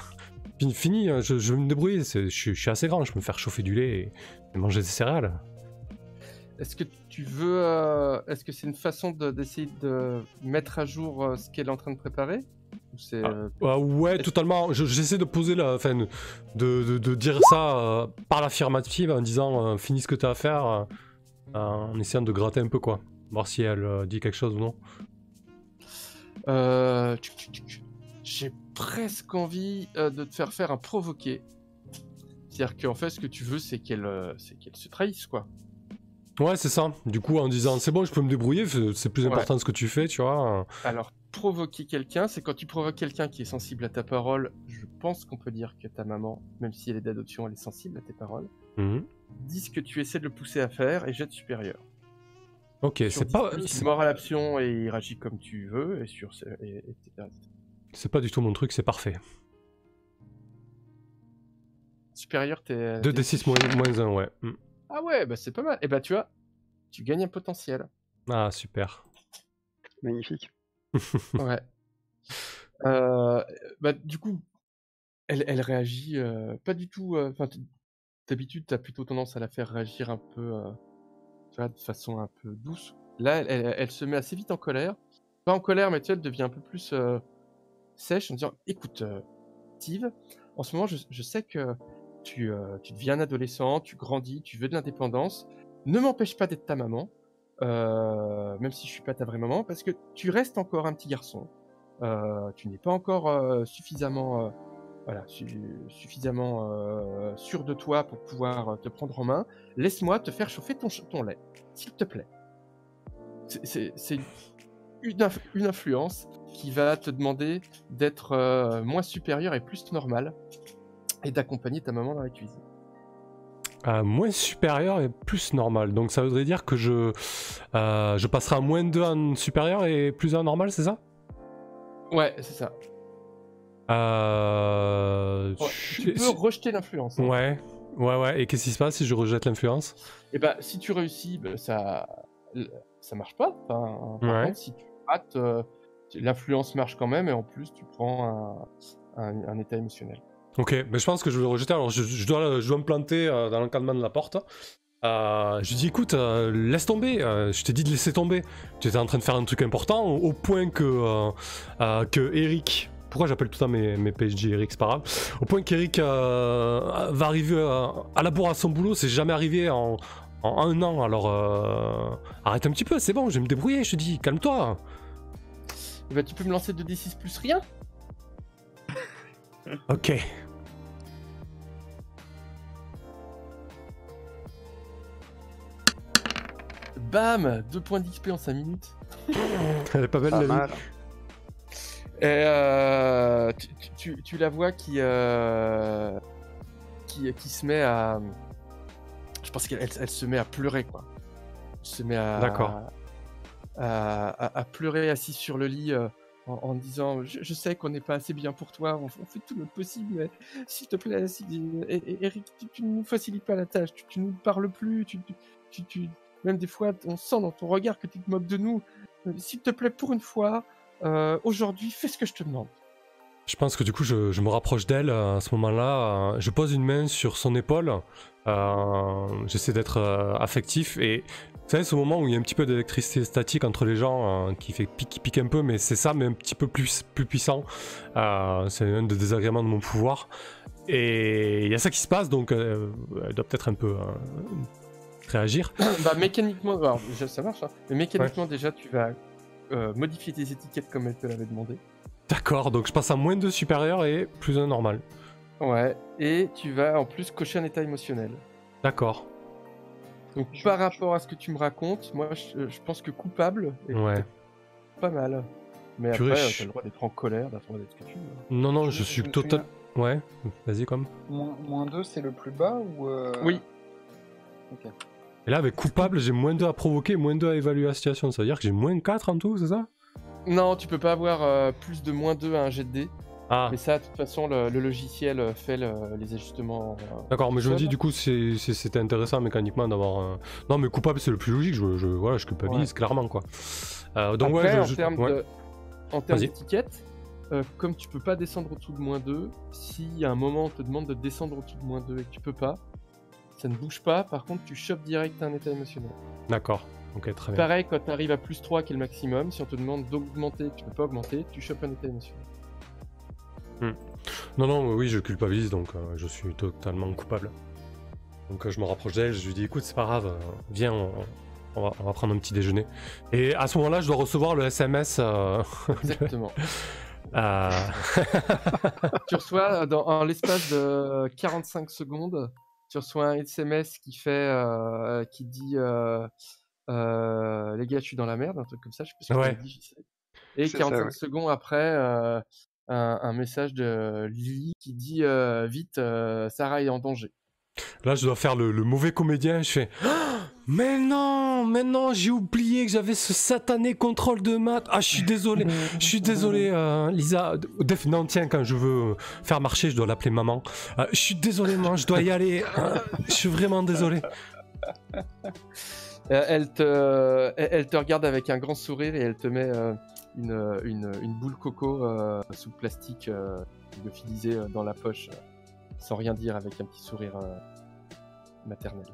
Fini, je vais me débrouiller. Je suis assez grand, je peux me faire chauffer du lait et manger des céréales. Est-ce que tu veux, est-ce que c'est une façon d'essayer de mettre à jour ce qu'elle est en train de préparer? Ou c'est, ouais, totalement. J'essaie de poser de dire ça par l'affirmative en disant finis ce que t'as à faire, en essayant de gratter un peu quoi, voir si elle dit quelque chose ou non. J'ai presque envie de te faire un provoqué. C'est-à-dire qu'en fait, ce que tu veux, c'est qu'elle se trahisse, quoi. Ouais, c'est ça. Du coup, en disant c'est bon, je peux me débrouiller, c'est plus important ce que tu fais, tu vois. Alors, provoquer quelqu'un, c'est quand tu provoques quelqu'un qui est sensible à ta parole. Je pense qu'on peut dire que ta maman, même si elle est d'adoption, elle est sensible à tes paroles. Dis ce que tu essaies de le pousser à faire et jette supérieur. Ok, c'est pas. Il mord à l'option et il réagit comme tu veux, etc. C'est pas du tout mon truc, c'est parfait. Supérieur, t'es. 2d6 moins 1, ouais. Ah ouais, bah c'est pas mal. Et bah tu vois, tu gagnes un potentiel. Ah, super. Magnifique. Ouais. Du coup, elle réagit pas du tout. Enfin, d'habitude, t'as plutôt tendance à la faire réagir un peu, tu vois, de façon un peu douce. Là, elle se met assez vite en colère. Pas en colère, mais tu vois, elle devient un peu plus sèche en disant écoute, Steve, en ce moment, je sais que tu deviens un adolescent, tu grandis, tu veux de l'indépendance. Ne m'empêche pas d'être ta maman, même si je suis pas ta vraie maman, parce que tu restes encore un petit garçon. Tu n'es pas encore suffisamment sûr de toi pour pouvoir te prendre en main. Laisse-moi te faire chauffer ton lait, s'il te plaît. C'est une influence qui va te demander d'être moins supérieur et plus normal et d'accompagner ta maman dans la cuisine. Moins supérieur et plus normal. Donc ça voudrait dire que je passerai à moins 2 en supérieur et plus 1 en normal, c'est ça? Ouais, c'est ça. Tu peux rejeter l'influence. Hein. Ouais. Et qu'est-ce qui se passe si je rejette l'influence? Et bah, si tu réussis, ça marche pas. Enfin, par contre, si tu rates, l'influence marche quand même et en plus, tu prends un état émotionnel. Ok, mais je pense que je vais le rejeter. Alors je dois me planter dans l'encadrement de la porte. Je lui dis écoute, laisse tomber, je t'ai dit de laisser tomber. Tu étais en train de faire un truc important au point que Eric... Pourquoi j'appelle tout le temps mes PJ Eric, c'est pas grave. Au point qu'Eric va arriver à la bourre à son boulot, c'est jamais arrivé en 1 an. Alors arrête un petit peu, c'est bon, je vais me débrouiller, je te dis, calme-toi. Et bah tu peux me lancer 2d6 plus rien. Ok. Bam, 2 points d'XP en 5 minutes. Elle est pas belle la vie. Et tu la vois qui se met à... Je pense qu'elle se met à pleurer, quoi. Elle se met à... D'accord. À pleurer assise sur le lit en disant je sais qu'on n'est pas assez bien pour toi, on fait tout notre possible, mais s'il te plaît, Eric, tu ne nous facilites pas la tâche, tu ne nous parles plus, même des fois on sent dans ton regard que tu te moques de nous. S'il te plaît, pour une fois, aujourd'hui, fais ce que je te demande. Je pense que du coup je me rapproche d'elle à ce moment-là, je pose une main sur son épaule, j'essaie d'être affectif et vous savez ce moment où il y a un petit peu d'électricité statique entre les gens qui pique un peu mais c'est ça mais un petit peu plus puissant, c'est un des désagréments de mon pouvoir et il y a ça qui se passe donc elle doit peut-être un peu réagir. Bah mécaniquement, alors déjà ça marche, hein, mais mécaniquement déjà tu vas modifier tes étiquettes comme elle te l'avait demandé. D'accord, donc je passe à moins 2 supérieur et plus 1 normal. Ouais, et tu vas en plus cocher un état émotionnel. D'accord. Donc par rapport à ce que tu me racontes, moi je pense que coupable est Ouais. pas mal. Mais Purée, après, t'as le droit d'être en colère, d'être ce que tu veux. Non, non, Je- je je suis me total... Ouais, vas-y comme. Moins 2, c'est le plus bas ou Oui, Ok. Et là, avec coupable, j'ai moins 2 à provoquer, moins 2 à évaluer la situation. Ça veut dire que j'ai moins 4 en tout, c'est ça? non, tu peux pas avoir plus de -2 à un jet de dés. Ah, Mais ça, de toute façon, le logiciel fait les ajustements. d'accord, mais je me seul. dis, du coup, c'était intéressant mécaniquement d'avoir un... Non, mais coupable, c'est le plus logique, voilà, je culpabilise, clairement, quoi. Donc, Après, ouais, en termes Vas-y. d'étiquette, comme tu peux pas descendre au-dessous de -2, si à un moment on te demande de descendre au-dessous de -2 et que tu peux pas, ça ne bouge pas, par contre tu chopes direct un état émotionnel. D'accord, ok, très bien. Pareil, quand tu arrives à +3 qui est le maximum, si on te demande d'augmenter, tu peux pas augmenter, tu chopes un état émotionnel. Non, non, oui, je culpabilise, donc je suis totalement coupable. Donc je me rapproche d'elle, je lui dis, écoute, c'est pas grave, viens, on va prendre un petit déjeuner. Et à ce moment-là, je dois recevoir le SMS. Exactement. euh, Tu reçois, en l'espace de 45 secondes, tu reçois un SMS qui fait, qui dit les gars, je suis dans la merde, un truc comme ça, je sais pas ce que Ouais. tu m'as dit, j'y sais. Et C'est 45 ça, ouais. secondes après, un message de Lily qui dit vite, Sarah est en danger. Là, je dois faire le mauvais comédien. Je fais ah, mais non, j'ai oublié que j'avais ce satané contrôle de maths. Ah, je suis désolé, Lisa. Non, tiens, quand je veux faire marcher, je dois l'appeler maman. Je suis désolé, maman, je dois y aller. Je suis vraiment désolé. Elle te regarde avec un grand sourire et elle te met une boule coco sous plastique lyophilisée dans la poche, sans rien dire, avec un petit sourire maternel.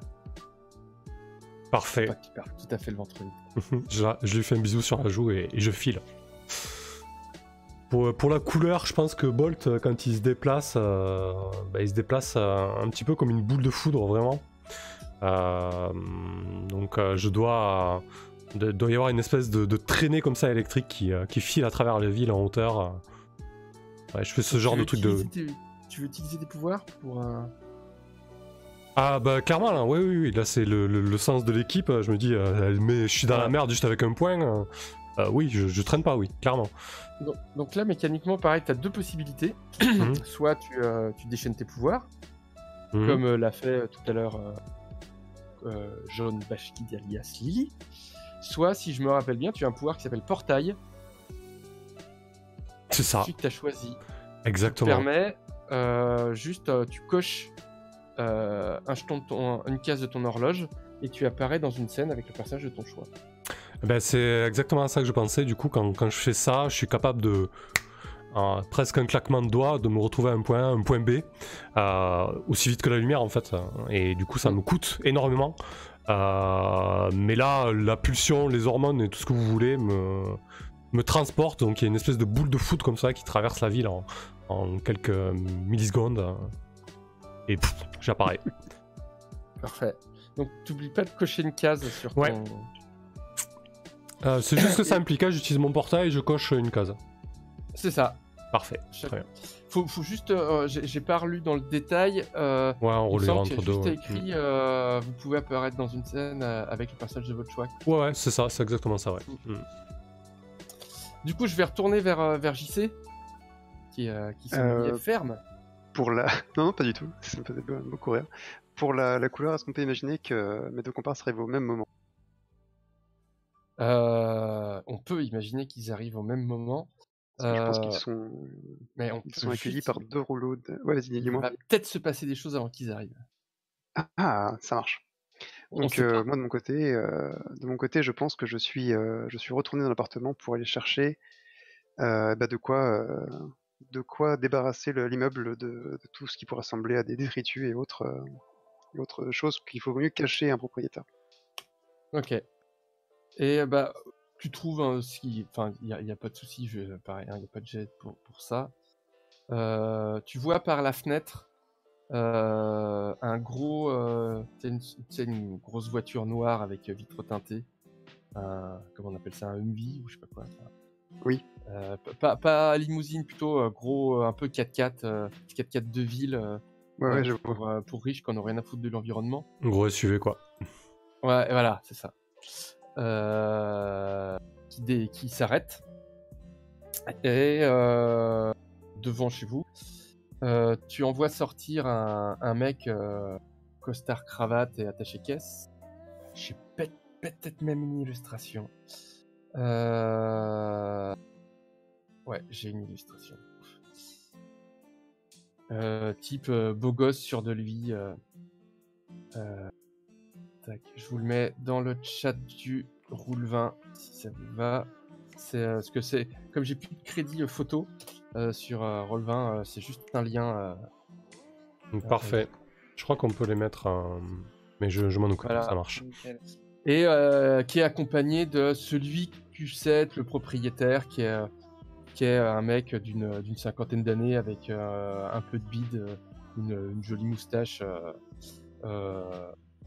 Parfait. Pas qui perd tout à fait le ventre vide. Je lui fais un bisou sur la joue et je file. Pour la couleur, je pense que Bolt, quand il se déplace, il se déplace un petit peu comme une boule de foudre, vraiment. Donc je dois y avoir une espèce de traînée comme ça électrique qui file à travers la ville en hauteur. Ouais, je fais ce genre de truc de... Tu veux utiliser des pouvoirs pour... Ah bah clairement là, oui, là c'est le sens de l'équipe, je me dis, mais je suis dans la merde juste avec un point, oui, je traîne pas, oui, clairement. Donc là, mécaniquement, pareil, tu as deux possibilités. Soit tu déchaînes tes pouvoirs, comme l'a fait tout à l'heure John Bashkid alias Lily. Soit, si je me rappelle bien, tu as un pouvoir qui s'appelle Portail. C'est ça. Celui que tu as choisi. Exactement. Qui te permet, tu coches un jeton une case de ton horloge et tu apparais dans une scène avec le personnage de ton choix. Ben, c'est exactement à ça que je pensais. Du coup, quand je fais ça, je suis capable de, presque un claquement de doigts, de me retrouver à un point B, aussi vite que la lumière en fait. Et du coup, ça me coûte énormément. Mais là, la pulsion, les hormones et tout ce que vous voulez me transportent. Donc il y a une espèce de boule de foot comme ça qui traverse la ville en quelques millisecondes. Et j'apparais. Parfait. Donc t'oublies pas de cocher une case sur ton... C'est juste que ça implique, j'utilise mon portail et je coche une case. C'est ça. Parfait. Très bien. Faut juste, j'ai pas relu dans le détail. Ouais, on relève entre deux. Juste écrit, vous pouvez apparaître dans une scène avec le personnage de votre choix. Ouais, c'est ça, c'est exactement ça, ouais. Du coup, je vais retourner vers JC, qui se ferme. Pour la... Non, pas du tout, ça me faisait beaucoup rire. Pour la couleur, est-ce qu'on peut imaginer que mes deux comparses arrivent au même moment? On peut imaginer qu'ils arrivent au même moment. Parce que je pense qu'ils sont, ils sont accueillis par deux rouleaux de... Ouais, vas-y, dis-moi. Il va peut-être se passer des choses avant qu'ils arrivent. Ah, ça marche. Donc moi de mon côté, je pense que je suis retourné dans l'appartement pour aller chercher de quoi de quoi débarrasser l'immeuble de tout ce qui pourrait ressembler à des détritus et autres choses qu'il faut mieux cacher à un propriétaire. Ok. Et bah, tu trouves enfin, il y a pas de souci, pareil, il y a pas de jet pour ça. Tu vois par la fenêtre un gros, une grosse voiture noire avec vitre teintée. Comment on appelle ça, un Humvee ou je sais pas quoi. Oui. Pas limousine, plutôt gros, un peu 4x4, 4x4 de ville. Ouais, je vois. Pour riches qui n'ont rien à foutre de l'environnement. Gros SUV quoi. Ouais, voilà, c'est ça. Qui s'arrête. Et devant chez vous, tu en vois sortir un mec costard cravate et attaché caisse. J'ai peut-être même une illustration. Ouais, j'ai une illustration. Type beau gosse sûr de lui. Tac, je vous le mets dans le chat du Roule 20 si ça vous va. C'est ce que c'est. Comme j'ai plus de crédit photo sur Roll 20, c'est juste un lien. Parfait. Je crois qu'on peut les mettre. Mais je m'en occupe, voilà, ça marche. nickel. Et qui est accompagné de celui que tu sais, le propriétaire, qui est un mec d'une cinquantaine d'années avec un peu de bide, une jolie moustache,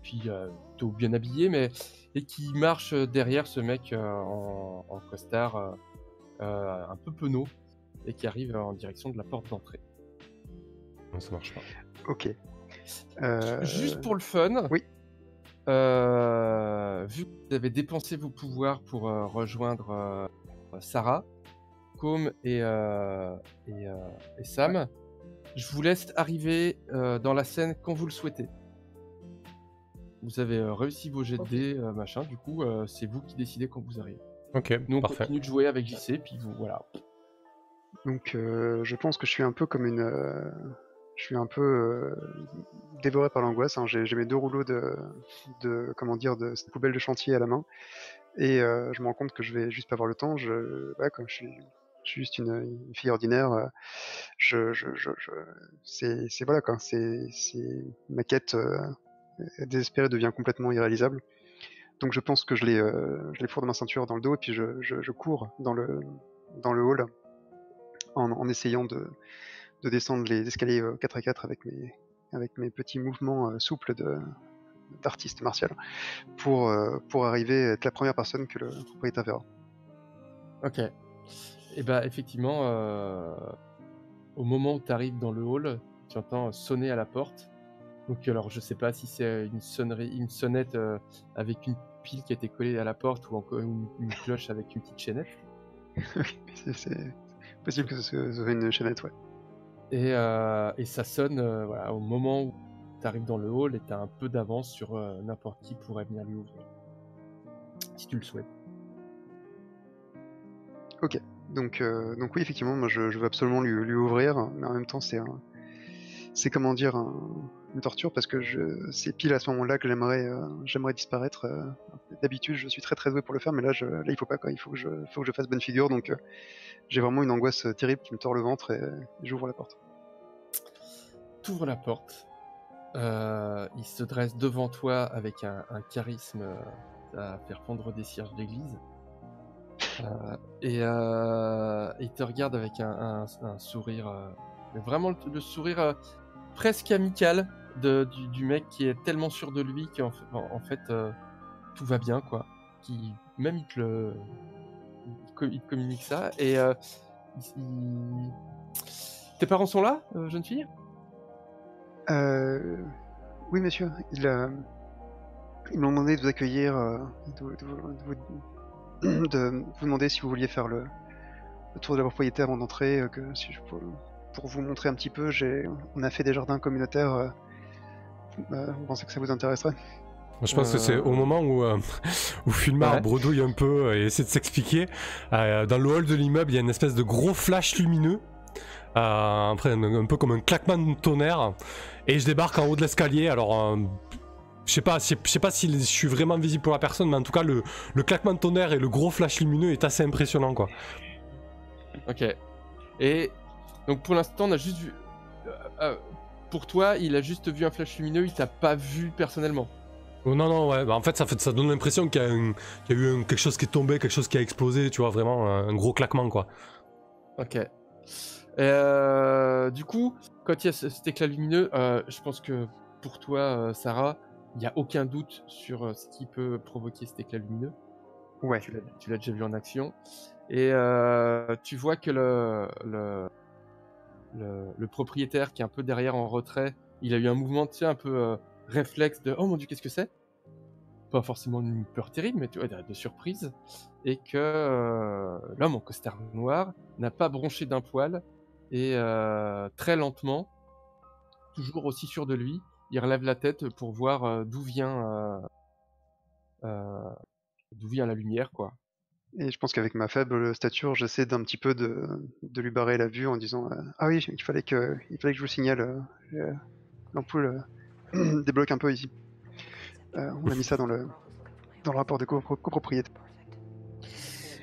puis plutôt bien habillé, et qui marche derrière ce mec en costard un peu penaud et qui arrive en direction de la porte d'entrée. Non, ça marche pas. Ok. Juste pour le fun, oui. Vu que vous avez dépensé vos pouvoirs pour rejoindre Sarah, Com et Sam, je vous laisse arriver dans la scène quand vous le souhaitez. Vous avez réussi vos jets de dés, machin, du coup, c'est vous qui décidez quand vous arrivez. Ok, nous, on parfait. continue de jouer avec JC, puis vous, voilà. Donc, je pense que je suis un peu comme je suis un peu dévoré par l'angoisse. Hein. J'ai mes 2 rouleaux de cette poubelle de chantier à la main. Et je me rends compte que je vais juste pas avoir le temps. Comme je suis juste une fille ordinaire, c'est voilà quoi. C'est ma quête désespérée devient complètement irréalisable. Donc je pense que je les fourre dans ma ceinture, dans le dos, et puis je cours dans le hall en essayant de descendre les escaliers 4x4 avec mes petits mouvements souples d'artiste martial pour arriver à être la première personne que le propriétaire verra. Ok. Et bah effectivement, au moment où tu arrives dans le hall, tu entends sonner à la porte. Donc alors je sais pas si c'est une sonnette avec une pile qui a été collée à la porte ou encore une cloche avec une petite chaînette. C'est possible que ce soit une chaînette, ouais. Et ça sonne voilà, au moment où tu arrives dans le hall et tu as un peu d'avance sur n'importe qui pourrait venir lui ouvrir. Si tu le souhaites. Ok, donc oui, effectivement, moi je veux absolument lui ouvrir, mais en même temps c'est comment dire une torture parce que c'est pile à ce moment-là que j'aimerais disparaître. D'habitude, je suis très très doué pour le faire, mais là il faut pas quoi. Il faut que je fasse bonne figure, donc j'ai vraiment une angoisse terrible qui me tord le ventre et j'ouvre la porte. T'ouvres la porte. Il se dresse devant toi avec un charisme à faire fondre des cierges d'église. Et il te regarde avec un sourire, vraiment le sourire presque amical du mec qui est tellement sûr de lui qu'en fait tout va bien quoi. Même il te communique ça. Et tes parents sont là, jeune fille? Oui monsieur, ils m'ont demandé de vous accueillir, de vous demander si vous vouliez faire le tour de la propriétaire en entrée, que si je peux, pour vous montrer un petit peu, on a fait des jardins communautaires. Vous pensez que ça vous intéresserait? Je pense que c'est au moment où Fulmar bredouille un peu et essaie de s'expliquer. Dans le hall de l'immeuble, il y a une espèce de gros flash lumineux, après un peu comme un claquement de tonnerre, et je débarque en haut de l'escalier. Alors je sais pas si je suis vraiment visible pour la personne, mais en tout cas le claquement de tonnerre et le gros flash lumineux est assez impressionnant quoi. Ok. Et Donc pour l'instant, on a juste vu. Pour toi, il a juste vu un flash lumineux, il t'a pas vu personnellement. Oh, non, ouais. Bah, en fait, ça donne l'impression qu'il y a eu quelque chose qui est tombé, quelque chose qui a explosé, tu vois, vraiment un gros claquement, quoi. Ok. Du coup, quand il y a cet éclat lumineux, je pense que pour toi, Sarah, il n'y a aucun doute sur ce qui peut provoquer cet éclat lumineux. Ouais. Tu l'as déjà vu en action. Et tu vois que le propriétaire qui est un peu derrière en retrait, il a eu un mouvement, tu sais, un peu réflexe de « Oh mon Dieu, qu'est-ce que c'est ?» Pas forcément une peur terrible, mais tu vois, de surprise. Et que l'homme en costard noir n'a pas bronché d'un poil. Et très lentement, toujours aussi sûr de lui, il relève la tête pour voir d'où vient la lumière, quoi. Et je pense qu'avec ma faible stature, j'essaie d'un petit peu de lui barrer la vue en disant ah oui, il fallait que je vous signale, l'ampoule débloque un peu ici. On a mis ça dans le rapport de copropriété.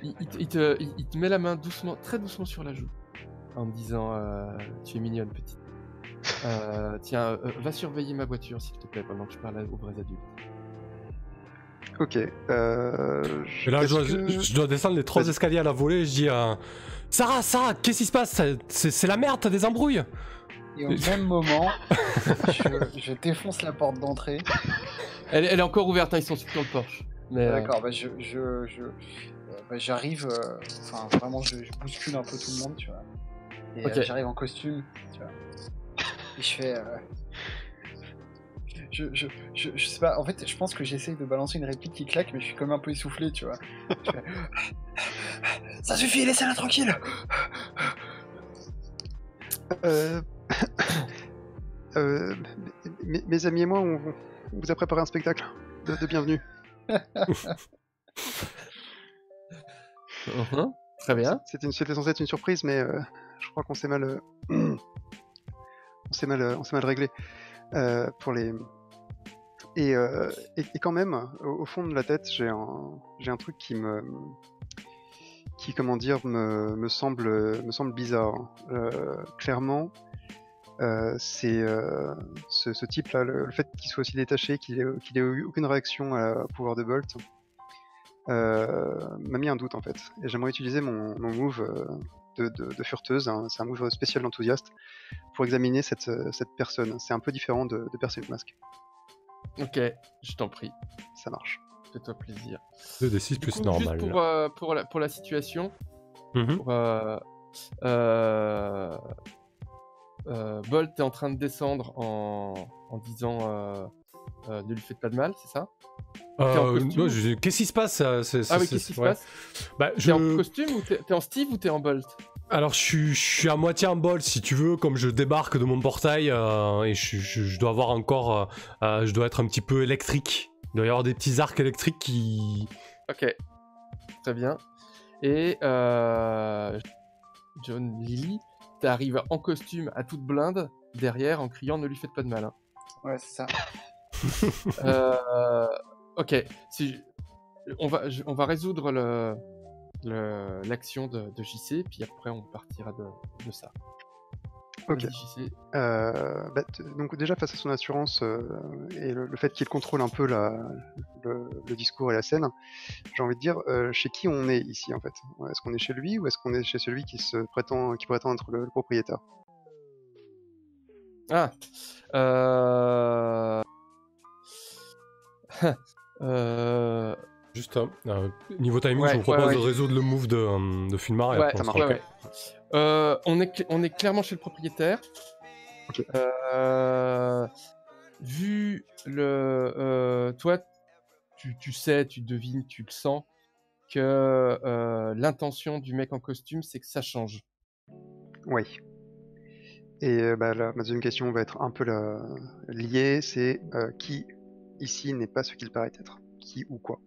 Il te met la main doucement, très doucement sur la joue, en me disant tu es mignonne, petite. Tiens, va surveiller ma voiture, s'il te plaît, pendant que je parle aux vrais adultes. Ok. Et là, je dois descendre les 3 escaliers à la volée et je dis Sarah, qu'est-ce qui se passe? C'est la merde, t'as des embrouilles? Et au même moment, je défonce la porte d'entrée. Elle est encore ouverte, hein, ils sont sur le porche. Mais, D'accord, j'arrive, enfin vraiment je bouscule un peu tout le monde, tu vois. Et Ok. j'arrive en costume, tu vois. Et je fais... Je sais pas, en fait je pense que j'essaye de balancer une réplique qui claque, mais je suis comme un peu essoufflé, tu vois. Je fais... Ça suffit, laissez-la tranquille. Mes amis et moi, on vous a préparé un spectacle de bienvenue. Très bien. C'était censé être une surprise, mais je crois qu'on s'est mal, on s'est mal réglé pour les. Et quand même, au fond de la tête, j'ai un truc qui comment dire, me semble bizarre. Clairement, c'est ce type-là, le fait qu'il soit aussi détaché, qu'il ait eu aucune réaction au pouvoir de Bolt, m'a mis un doute en fait. Et j'aimerais utiliser mon move de furteuse, hein, c'est un move spécial d'enthousiaste, pour examiner cette personne. C'est un peu différent de percer le masque. Ok, je t'en prie. Ça marche. Fais-toi plaisir. 2d6 plus coup, normal. Juste pour la situation, Bolt est en train de descendre en disant ne lui faites pas de mal, c'est ça? Qu'est-ce qui se passe? Qu'est-ce qui se passe? Bah, T'es en costume ou t'es en Steve ou t'es en Bolt? Alors je suis à moitié en Bolt si tu veux, comme je débarque de mon portail et je dois avoir encore, je dois être un petit peu électrique. Il doit y avoir des petits arcs électriques qui... Ok, très bien. Et John Lily, t'arrives en costume à toute blinde derrière en criant ne lui faites pas de mal. Hein. Ouais, c'est ça. Ok, on va résoudre l'action de JC, puis après on partira de ça. Ok. JC. Donc déjà face à son assurance et le fait qu'il contrôle un peu le discours et la scène, j'ai envie de dire chez qui on est ici en fait. Est-ce qu'on est chez lui ou est-ce qu'on est chez celui qui prétend être le propriétaire? Ah. Juste niveau timing, je vous propose de résoudre le move de Filmar. Ouais, ça marche. On est clairement chez le propriétaire. Okay. Vu le... toi, tu sais, tu devines, tu le sens, que l'intention du mec en costume, c'est que ça change. Oui. Et ma deuxième question va être un peu liée, c'est qui ici n'est pas ce qu'il paraît être? Qui ou quoi?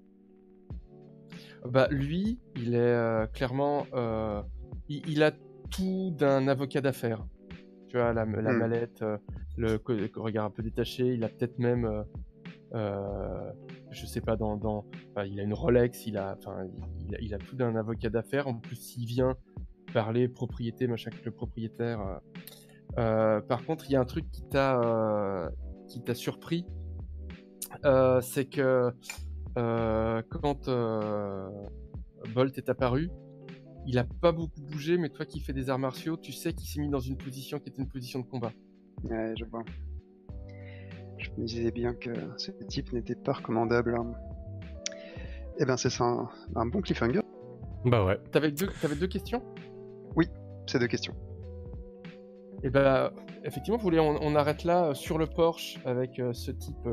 Bah lui, il est clairement... il a tout d'un avocat d'affaires. Tu vois, la mallette, le regard un peu détaché, il a peut-être même... je sais pas, il a une Rolex, il a tout d'un avocat d'affaires. En plus, s'il vient parler propriété, machin, avec le propriétaire. Par contre, il y a un truc qui t'a surpris, c'est que quand Bolt est apparu, il a pas beaucoup bougé, mais toi qui fais des arts martiaux, tu sais qu'il s'est mis dans une position qui était une position de combat. Ouais, je vois. Je me disais bien que ce type n'était pas recommandable. Eh ben, c'est ça, un bon cliffhanger. Bah ouais. T'avais deux questions? Ces 2 questions. Et bah, effectivement, vous voulez, on arrête là sur le Porsche avec ce type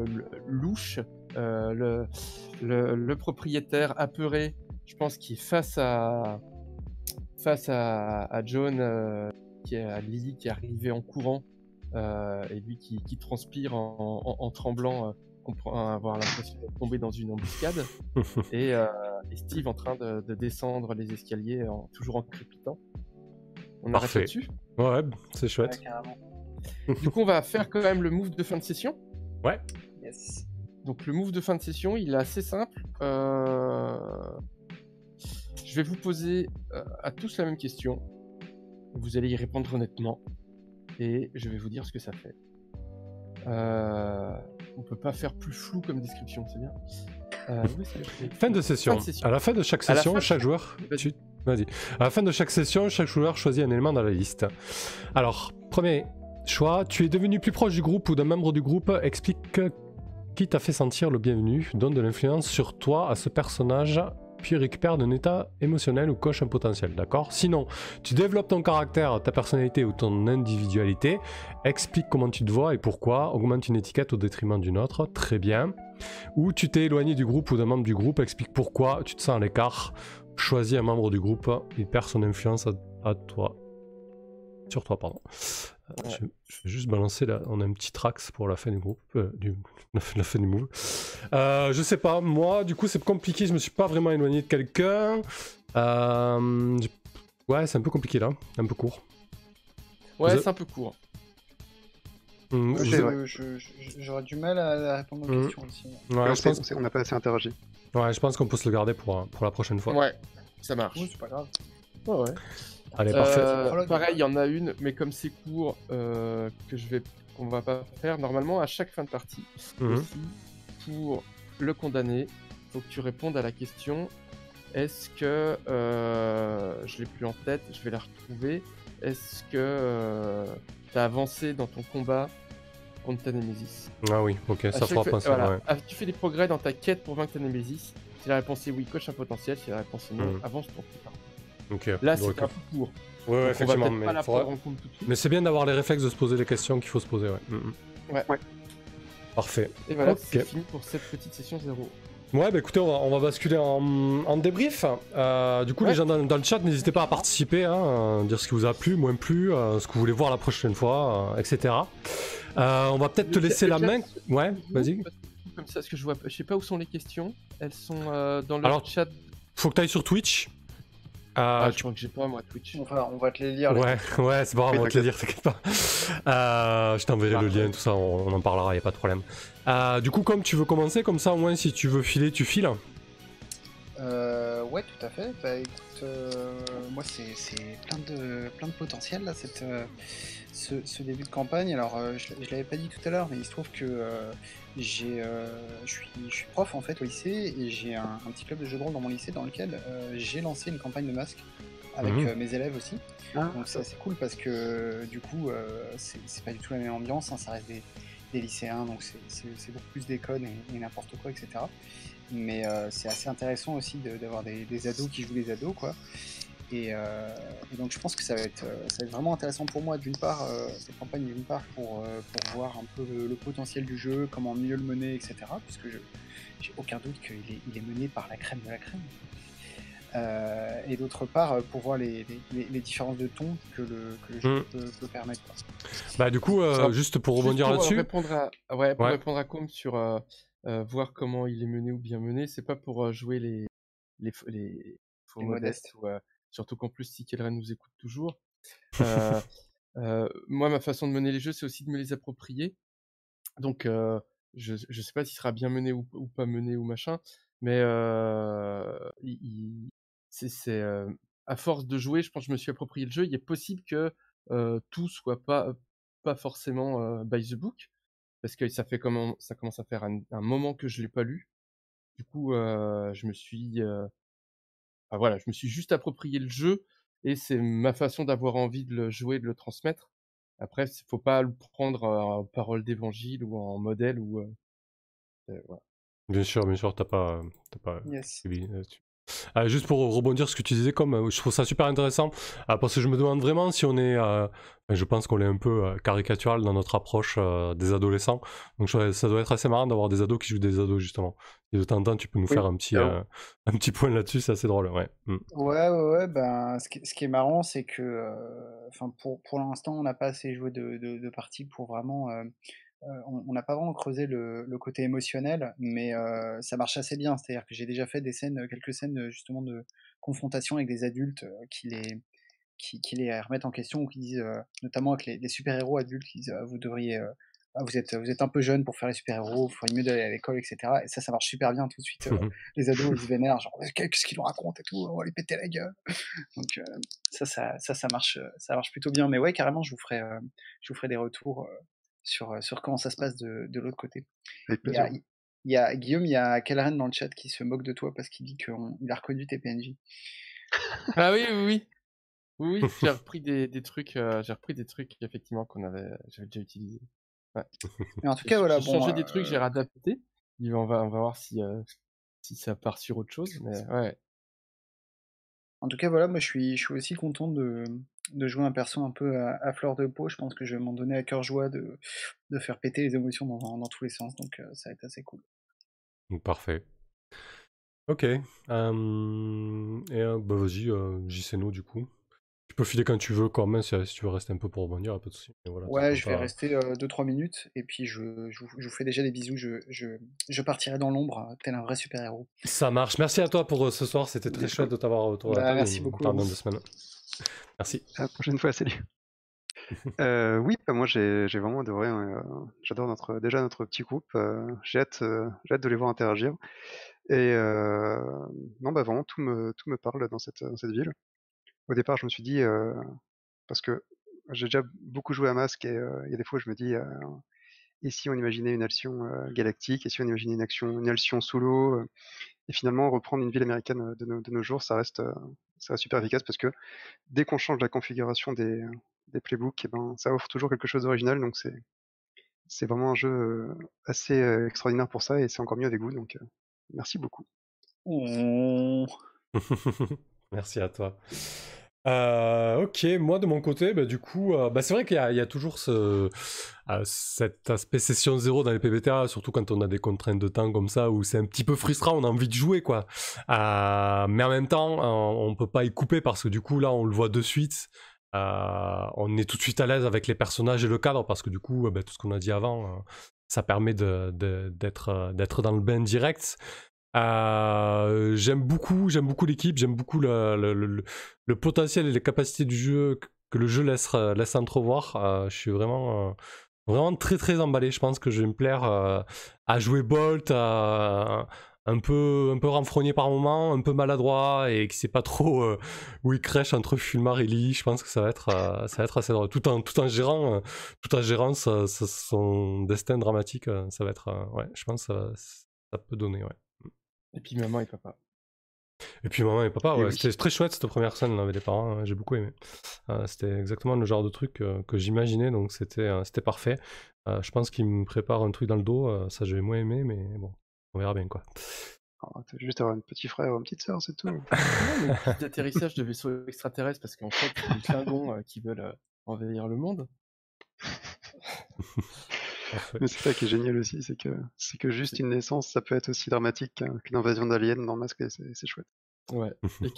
louche, le propriétaire apeuré, je pense, qui est face à John, qui est à Lily, qui est arrivé en courant, et lui qui transpire en tremblant, avoir l'impression de tomber dans une embuscade, et Steve en train de descendre les escaliers, toujours en crépitant. On arrête Parfait. là-dessus. Ouais, c'est chouette. Ouais, carrément. Du coup, on va faire quand même le move de fin de session. Ouais. Yes. Donc le move de fin de session, il est assez simple. Je vais vous poser à tous la même question. Vous allez y répondre honnêtement. Et je vais vous dire ce que ça fait. On peut pas faire plus flou comme description, c'est bien. Oui, c'est- Fin de session. Fin de session. À la fin de chaque À la session, fin- chaque joueur. Vas-y. Vas-y. À la fin de chaque session, chaque joueur choisit un élément dans la liste. Alors, premier choix, tu es devenu plus proche du groupe ou d'un membre du groupe, explique qui t'a fait sentir le bienvenu, donne de l'influence sur toi à ce personnage, puis récupère d'un état émotionnel ou coche un potentiel, d'accord? Sinon, tu développes ton caractère, ta personnalité ou ton individualité, explique comment tu te vois et pourquoi, augmente une étiquette au détriment d'une autre, très bien. Ou tu t'es éloigné du groupe ou d'un membre du groupe, explique pourquoi tu te sens à l'écart, choisis un membre du groupe, il perd son influence à toi. Sur toi, pardon. Ouais. Je vais juste balancer là, on a un petit trax pour la fin du groupe, la fin du move. Je sais pas, moi du coup c'est compliqué, je me suis pas vraiment éloigné de quelqu'un. Ouais, c'est un peu compliqué là, un peu court. Ouais, Vous- c'est un peu court. Ouais, je- c'est vrai. J'aurais du mal à répondre aux Mhm. questions aussi. ouais, je pense, On n'a pas assez interagi. ouais, je pense qu'on peut se le garder pour la prochaine fois. Ouais, ça marche. Oui, c'est pas grave. Ouais. Allez, parfait. Prologue. Pareil, il y en a une, mais comme c'est court, qu'on va pas faire. Normalement, à chaque fin de partie, Mhm. aussi, pour le condamner, faut que tu répondes à la question est-ce que je l'ai plus en tête, je vais la retrouver. Est-ce que t'as avancé dans ton combat contre ta Némésis? Ah oui, ok, À ça chaque fera fois- penser. voilà. Ouais. Ah, tu fais des progrès dans ta quête pour vaincre ta Némésis. Si la réponse est oui, coche un potentiel. Si la réponse est non, Mhm. avance ton combat. Ok. Là, donc, c'est un peu court. ouais, Donc, on va effectivement, peut-être pas mais, la faudra- prendre en compte tout de suite. mais c'est bien d'avoir les réflexes de se poser les questions qu'il faut se poser, ouais. Mhm. Ouais. Parfait. Et voilà, Ok. c'est fini pour cette petite session 0. Ouais, bah écoutez, on va basculer en débrief. Du coup, Ouais. les gens dans le chat, n'hésitez pas à participer, hein, dire ce qui vous a plu, moins plu, ce que vous voulez voir la prochaine fois, etc. On va peut-être te laisser la main. Ouais, vas-y. Comme ça, parce que je sais pas où sont les questions. Elles sont dans le Alors, chat. Faut que tu ailles sur Twitch. Ah, Tu- je crois que j'ai pas moi Twitch. On va te les lire. les Ouais, ouais, c'est pas grave, Oui, on va te le dire, t'inquiète pas. Je t'enverrai le lien, tout ça, on en parlera, y a pas de problème. Du coup, comme tu veux commencer, comme ça, au moins, si tu veux filer, tu files. Ouais, tout à fait. Bah écoute, moi c'est plein de potentiel là, ce début de campagne. Alors je l'avais pas dit tout à l'heure, mais il se trouve que je suis prof en fait au lycée et j'ai un petit club de jeux de rôle dans mon lycée dans lequel j'ai lancé une campagne de masques avec mes élèves aussi. Ah, Donc ça c'est cool parce que du coup c'est pas du tout la même ambiance, hein, ça reste des lycéens, donc c'est beaucoup plus des codes et n'importe quoi, etc. Mais c'est assez intéressant aussi d'avoir des ados qui jouent les ados, quoi. Et donc je pense que ça va être vraiment intéressant pour moi, d'une part, cette campagne, d'une part, pour voir un peu le potentiel du jeu, comment mieux le mener, etc. Puisque j'ai aucun doute qu'il est mené par la crème de la crème. Et d'autre part, pour voir les différences de ton que le jeu peut permettre, quoi. Bah, du coup, juste pour rebondir Juste pour là-dessus. répondre à Com sur voir comment il est mené ou bien mené, c'est pas pour jouer les faux Les modestes, ou, surtout qu'en plus si Kelren nous écoute toujours. Moi, ma façon de mener les jeux, c'est aussi de me les approprier. Donc, je sais pas s'il sera bien mené ou pas mené ou machin, mais à force de jouer, je pense que je me suis approprié le jeu. Il est possible que tout soit pas forcément by the book, parce que ça commence à faire un moment que je l'ai pas lu. Du coup, je me suis voilà, je me suis juste approprié le jeu et c'est ma façon d'avoir envie de le jouer, de le transmettre. Après, faut pas le prendre en parole d'évangile ou en modèle ou voilà. Bien sûr, t'as pas Yes. suivi là-dessus. Juste pour rebondir sur ce que tu disais, je trouve ça super intéressant, parce que je me demande vraiment si on est, je pense qu'on est un peu caricatural dans notre approche des adolescents, donc ça doit être assez marrant d'avoir des ados qui jouent des ados justement. Et de temps en temps, tu peux nous Oui, faire carrément. un petit point là-dessus, c'est assez drôle, ouais. Ouais, ben, ce qui est marrant, c'est que, enfin, pour l'instant, on n'a pas assez joué de parties pour vraiment, on n'a pas vraiment creusé le côté émotionnel, mais ça marche assez bien. C'est-à-dire que j'ai déjà fait quelques scènes justement de confrontation avec des adultes qui les remettent en question ou qui disent, notamment avec les super-héros adultes, qui disent vous devriez, vous êtes un peu jeune pour faire les super-héros, vous feriez mieux d'aller à l'école, etc. Et ça marche super bien tout de suite. Les ados, ils se vénèrent, genre qu'est-ce qu'ils nous racontent et tout, on va les péter la gueule. Donc ça marche plutôt bien. Mais ouais, carrément, je vous ferai des retours sur comment ça se passe de l'autre côté. Avec Il y plaisir. a, Guillaume, il y a Kelren dans le chat qui se moque de toi parce qu'il dit qu'il a reconnu tes PNJ. Ah oui, oui, oui. Oui, oui, j'ai repris des trucs, effectivement j'avais déjà utilisés. Ouais. Mais en tout cas, voilà, J'ai bon, changé des trucs, j'ai réadapté. On va voir si ça part sur autre chose, mais ouais. en tout cas, voilà, moi je suis aussi content de jouer un perso un peu à fleur de peau. Je pense que je vais m'en donner à cœur joie de faire péter les émotions dans tous les sens, donc ça va être assez cool. Parfait. Ok. Et bah vas-y, JCNO du coup. Tu peux filer quand tu veux quand même, si tu veux rester un peu pour rebondir, pas de soucis. Mais voilà, Ouais, t'hésites je vais pas. rester 2-3 minutes, et puis je vous fais déjà des bisous, je partirai dans l'ombre, tel un vrai super-héros. Ça marche. Merci à toi pour ce soir. C'était très chouette de t'avoir autour de la Bah, table. merci On beaucoup à parle vous. dans 2 semaines. Merci. À la prochaine fois, salut. Oui, bah, moi j'ai vraiment adoré, j'adore déjà notre petit groupe, j'ai hâte de les voir interagir et non, bah, vraiment tout me parle dans cette ville. Au départ, je me suis dit, parce que j'ai déjà beaucoup joué à Masque et il y a des fois où je me dis, «Et si on imaginait une action, galactique? Et si on imaginait une action sous l'eau?» Et finalement reprendre une ville américaine, de nos jours, ça reste super efficace parce que dès qu'on change la configuration des playbooks, et ben, ça offre toujours quelque chose d'original, donc c'est vraiment un jeu assez extraordinaire pour ça, et c'est encore mieux avec vous, donc merci beaucoup. On- Merci à toi. Ok, moi de mon côté, bah, du coup, c'est vrai qu'il y a toujours cet aspect session zéro dans les PBTA, surtout quand on a des contraintes de temps comme ça, où c'est un petit peu frustrant, on a envie de jouer, quoi. Mais en même temps, on peut pas y couper parce que du coup, là, on le voit de suite. On est tout de suite à l'aise avec les personnages et le cadre parce que du coup, tout ce qu'on a dit avant, ça permet d'être dans le bain direct. J'aime beaucoup l'équipe, j'aime beaucoup le potentiel et les capacités du jeu que le jeu laisse entrevoir. Je suis vraiment très très emballé. Je pense que je vais me plaire à jouer Bolt, un peu renfrogné par moment, un peu maladroit et qui sait pas trop où il crèche entre Fulmar et Lily. Je pense que ça va être assez drôle. Tout en gérant son destin dramatique. Ça va être, ouais, je pense que ça peut donner, ouais. Et puis maman et papa. Et puis maman et papa, Et ouais, oui. c'était très chouette cette première scène là, avec les parents, j'ai beaucoup aimé. C'était exactement le genre de truc que j'imaginais, donc c'était parfait. Je pense qu'il me prépare un truc dans le dos, ça je vais moins aimer, mais bon, on verra bien quoi. Oh, t'as juste avoir un petit frère ou une petite sœur, c'est tout. Non, mais piste d'atterrissage de vaisseaux extraterrestres, parce qu'en fait, c'est des Klingons qui veulent envahir le monde. Parfait. Mais c'est ça qui est génial aussi, c'est que juste une naissance, ça peut être aussi dramatique qu'une invasion d'aliens dans Masque, et c'est chouette. Ouais.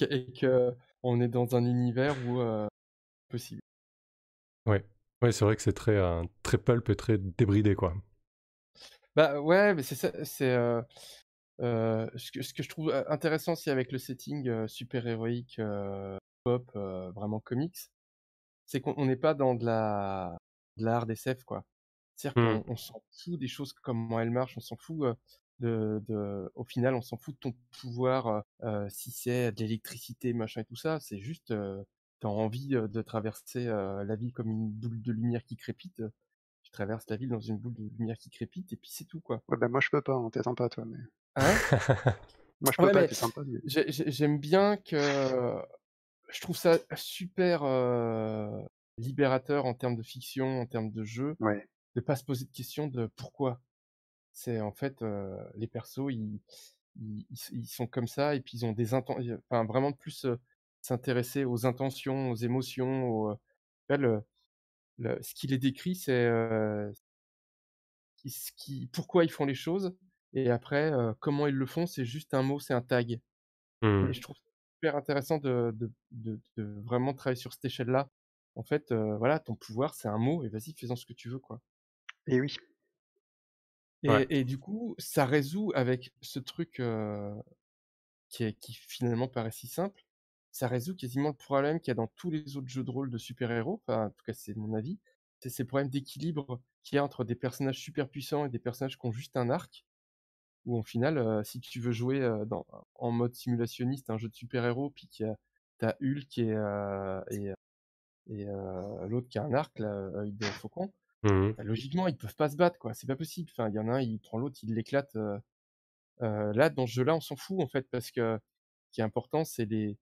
Et que on est dans un univers où possible. Ouais, c'est vrai que c'est très pulp et très débridé quoi. Bah ouais, mais c'est ça, c'est ce que je trouve intéressant aussi avec le setting super-héroïque pop, vraiment comics, c'est qu'on n'est pas dans de la hard SF, quoi. C'est-à-dire Hmm. qu'on s'en fout des choses, comment elles marchent, on s'en fout Au final, on s'en fout de ton pouvoir, si c'est de l'électricité, machin et tout ça. C'est juste, t'as envie de traverser la ville comme une boule de lumière qui crépite. Tu traverses la ville dans une boule de lumière qui crépite et puis c'est tout, quoi. Ouais, bah moi je peux pas, hein, t'es sympa toi, mais. Hein? Moi je peux Ouais, pas, mais t'es sympa. Mais... j'aime bien que je trouve ça super libérateur en termes de fiction, en termes de jeu, Ouais. de pas se poser de questions de pourquoi. C'est en fait les persos, ils sont comme ça et puis ils ont des intentions, enfin vraiment plus s'intéresser aux intentions, aux émotions, là, ce qui les décrit, c'est pourquoi ils font les choses et après comment ils le font, c'est juste un mot, c'est un tag. Et je trouve ça super intéressant de vraiment travailler sur cette échelle-là. En fait, voilà, ton pouvoir, c'est un mot et vas-y, fais-en ce que tu veux, quoi. Et oui. Ouais. Et du coup, ça résout avec ce truc qui finalement paraît si simple, ça résout quasiment le problème qu'il y a dans tous les autres jeux de rôle de super-héros, enfin, en tout cas, c'est mon avis, c'est ces problèmes d'équilibre qu'il y a entre des personnages super puissants et des personnages qui ont juste un arc, où au final, si tu veux jouer en mode simulationniste un jeu de super-héros, puis t'as Hulk et l'autre qui a un arc, là, œil de faucon, bah, logiquement, ils peuvent pas se battre, quoi. C'est pas possible. Enfin, il y en a un, il prend l'autre, il l'éclate. Là, dans ce jeu-là, on s'en fout, en fait, parce que ce qui est important, c'est les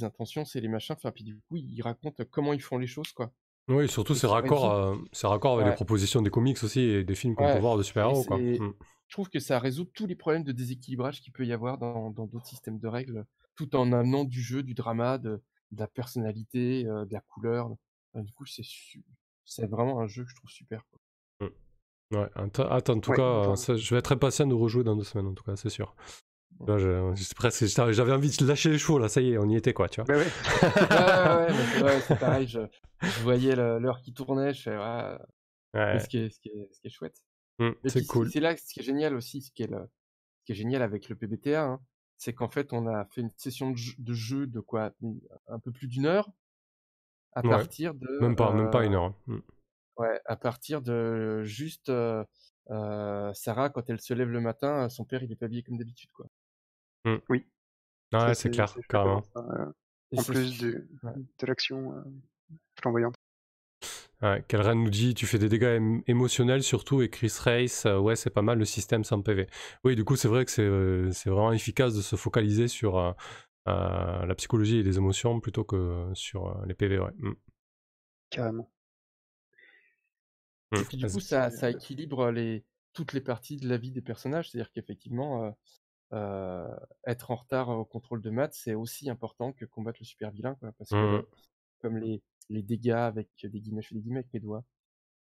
intentions, c'est les machins. Enfin, puis du coup, ils racontent comment ils font les choses, quoi. Oui, surtout Et c'est ça raccord, résout. c'est raccord avec les Ouais, propositions des comics aussi et des films qu'on peut ouais. voir de Et super-héros, quoi. je trouve que ça résout tous les problèmes de déséquilibrage qu'il peut y avoir dans d'autres systèmes de règles, tout en amenant du jeu, du drama, de la personnalité, de la couleur. Enfin, du coup, c'est vraiment un jeu que je trouve super, quoi. Ouais, attends, en tout Ouais, cas, enfin, je vais être impatient de rejouer dans 2 semaines, en tout cas, c'est sûr. Là, j'avais envie de lâcher les chevaux, là, ça y est, on y était, quoi, tu vois. bah ouais. Ouais, mais c'est pareil, je voyais l'heure qui tournait, je fais, ouais. Mais Ouais, ce qui est chouette. Et c'est puis cool. c'est là ce qui est génial aussi, ce qui est génial avec le PBTA, hein, c'est qu'en fait on a fait une session de jeu de quoi, un peu plus d'1 heure, à Ouais, partir de même pas 1 heure. ouais, à partir de juste Sarah quand elle se lève le matin, son père il est pas habillé comme d'habitude, quoi. Oui, Ouais, ça c'est clair, c'est chouette carrément. d'avoir ça, Et en c'est plus ouais. de l'action flamboyante. Ouais, Kelren nous dit tu fais des dégâts émotionnels surtout et Chris Race, ouais c'est pas mal le système sans PV. Oui, du coup c'est vrai que c'est vraiment efficace de se focaliser sur la psychologie et les émotions plutôt que sur les PV, ouais. Carrément. Et puis du coup ça équilibre toutes les parties de la vie des personnages, c'est-à-dire qu'effectivement être en retard au contrôle de maths, c'est aussi important que combattre le super vilain, quoi, parce que comme les dégâts avec des guillemets, je fais des guillemets avec mes doigts,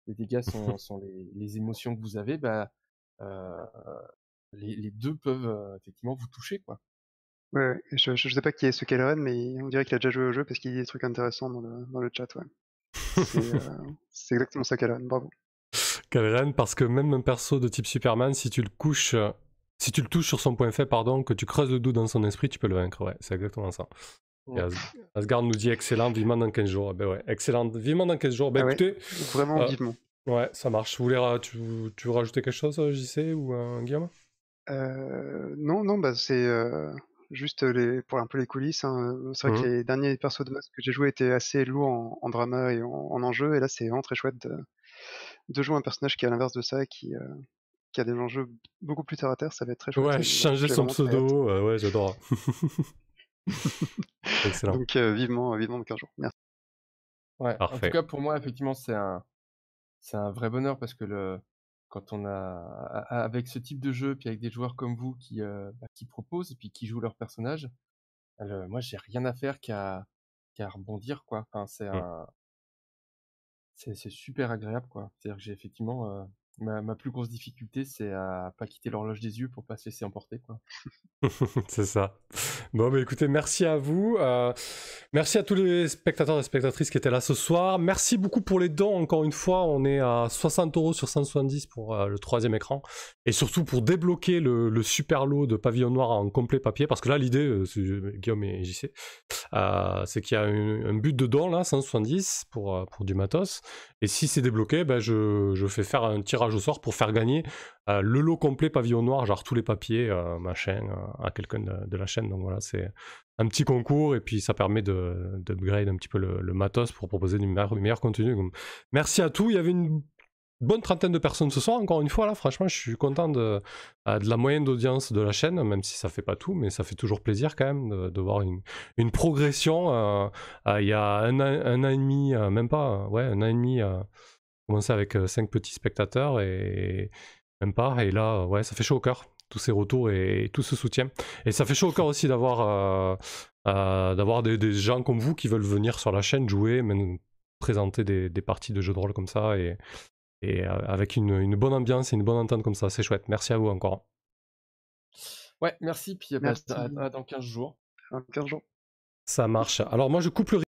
les dégâts sont les émotions que vous avez, bah les deux peuvent effectivement vous toucher, quoi. Ouais, je sais pas qui est ce Kelren, mais on dirait qu'il a déjà joué au jeu parce qu'il dit des trucs intéressants dans le chat, ouais. C'est exactement ça, Kelren, bravo. Kelren, parce que même un perso de type Superman, si tu le touches sur son point faible, pardon, que tu creuses le doute dans son esprit, tu peux le vaincre, ouais, c'est exactement ça. Et Asgard nous dit excellent, vivement dans 15 jours. Ben ouais, excellent, vivement dans 15 jours. Ben écoutez, vraiment vivement. Ouais, ça marche. Tu veux rajouter quelque chose, JC ou Guillaume? Non, bah c'est juste pour un peu les coulisses. Hein. C'est vrai que les derniers persos de masse que j'ai joués étaient assez lourds en drama et en enjeu, et là c'est vraiment très chouette de jouer un personnage qui est à l'inverse de ça, qui a des enjeux beaucoup plus terre à terre, ça va être très chouette. Ouais, changer son pseudo, ouais, j'adore. Excellent. Donc vivement dans 15 jours. Merci. Ouais, parfait. En tout cas pour moi effectivement c'est un vrai bonheur parce que quand on a avec ce type de jeu puis avec des joueurs comme vous qui proposent et puis qui jouent leur personnage, moi j'ai rien à faire qu'à rebondir, quoi. Enfin c'est super agréable, quoi. C'est-à-dire que j'ai effectivement ma plus grosse difficulté, c'est à pas quitter l'horloge des yeux pour pas se laisser emporter, quoi. C'est ça. Bon, bah écoutez, merci à vous. Merci à tous les spectateurs et spectatrices qui étaient là ce soir. Merci beaucoup pour les dons. Encore une fois, on est à 60 € sur 170 pour le 3e écran. Et surtout pour débloquer le super lot de Pavillon Noir en complet papier. Parce que là, l'idée, Guillaume et JC, c'est qu'il y a un but de don, là, 170 pour du matos. Et si c'est débloqué, je fais faire un tirage tirage au sort pour faire gagner le lot complet pavillon noir, genre tous les papiers, machin, à quelqu'un de la chaîne. Donc voilà, c'est un petit concours et puis ça permet d'upgrade un petit peu le matos pour proposer du meilleur contenu. Donc, merci à tous, il y avait une bonne trentaine de personnes ce soir, encore une fois là, franchement je suis content de la moyenne d'audience de la chaîne, même si ça fait pas tout, mais ça fait toujours plaisir quand même de voir une progression. Il y a un an et demi, même pas, ouais, un an et demi, commencé avec 5 petits spectateurs et même pas, et là, ouais, ça fait chaud au cœur, tous ces retours et tout ce soutien. Et ça fait chaud au cœur aussi d'avoir des gens comme vous qui veulent venir sur la chaîne jouer, même présenter des parties de jeux de rôle comme ça, et avec une bonne ambiance et une bonne entente comme ça, c'est chouette. Merci à vous encore. Ouais, merci, puis Merci. dans 15 jours. Dans 15 jours. Ça marche. Alors moi je coupe le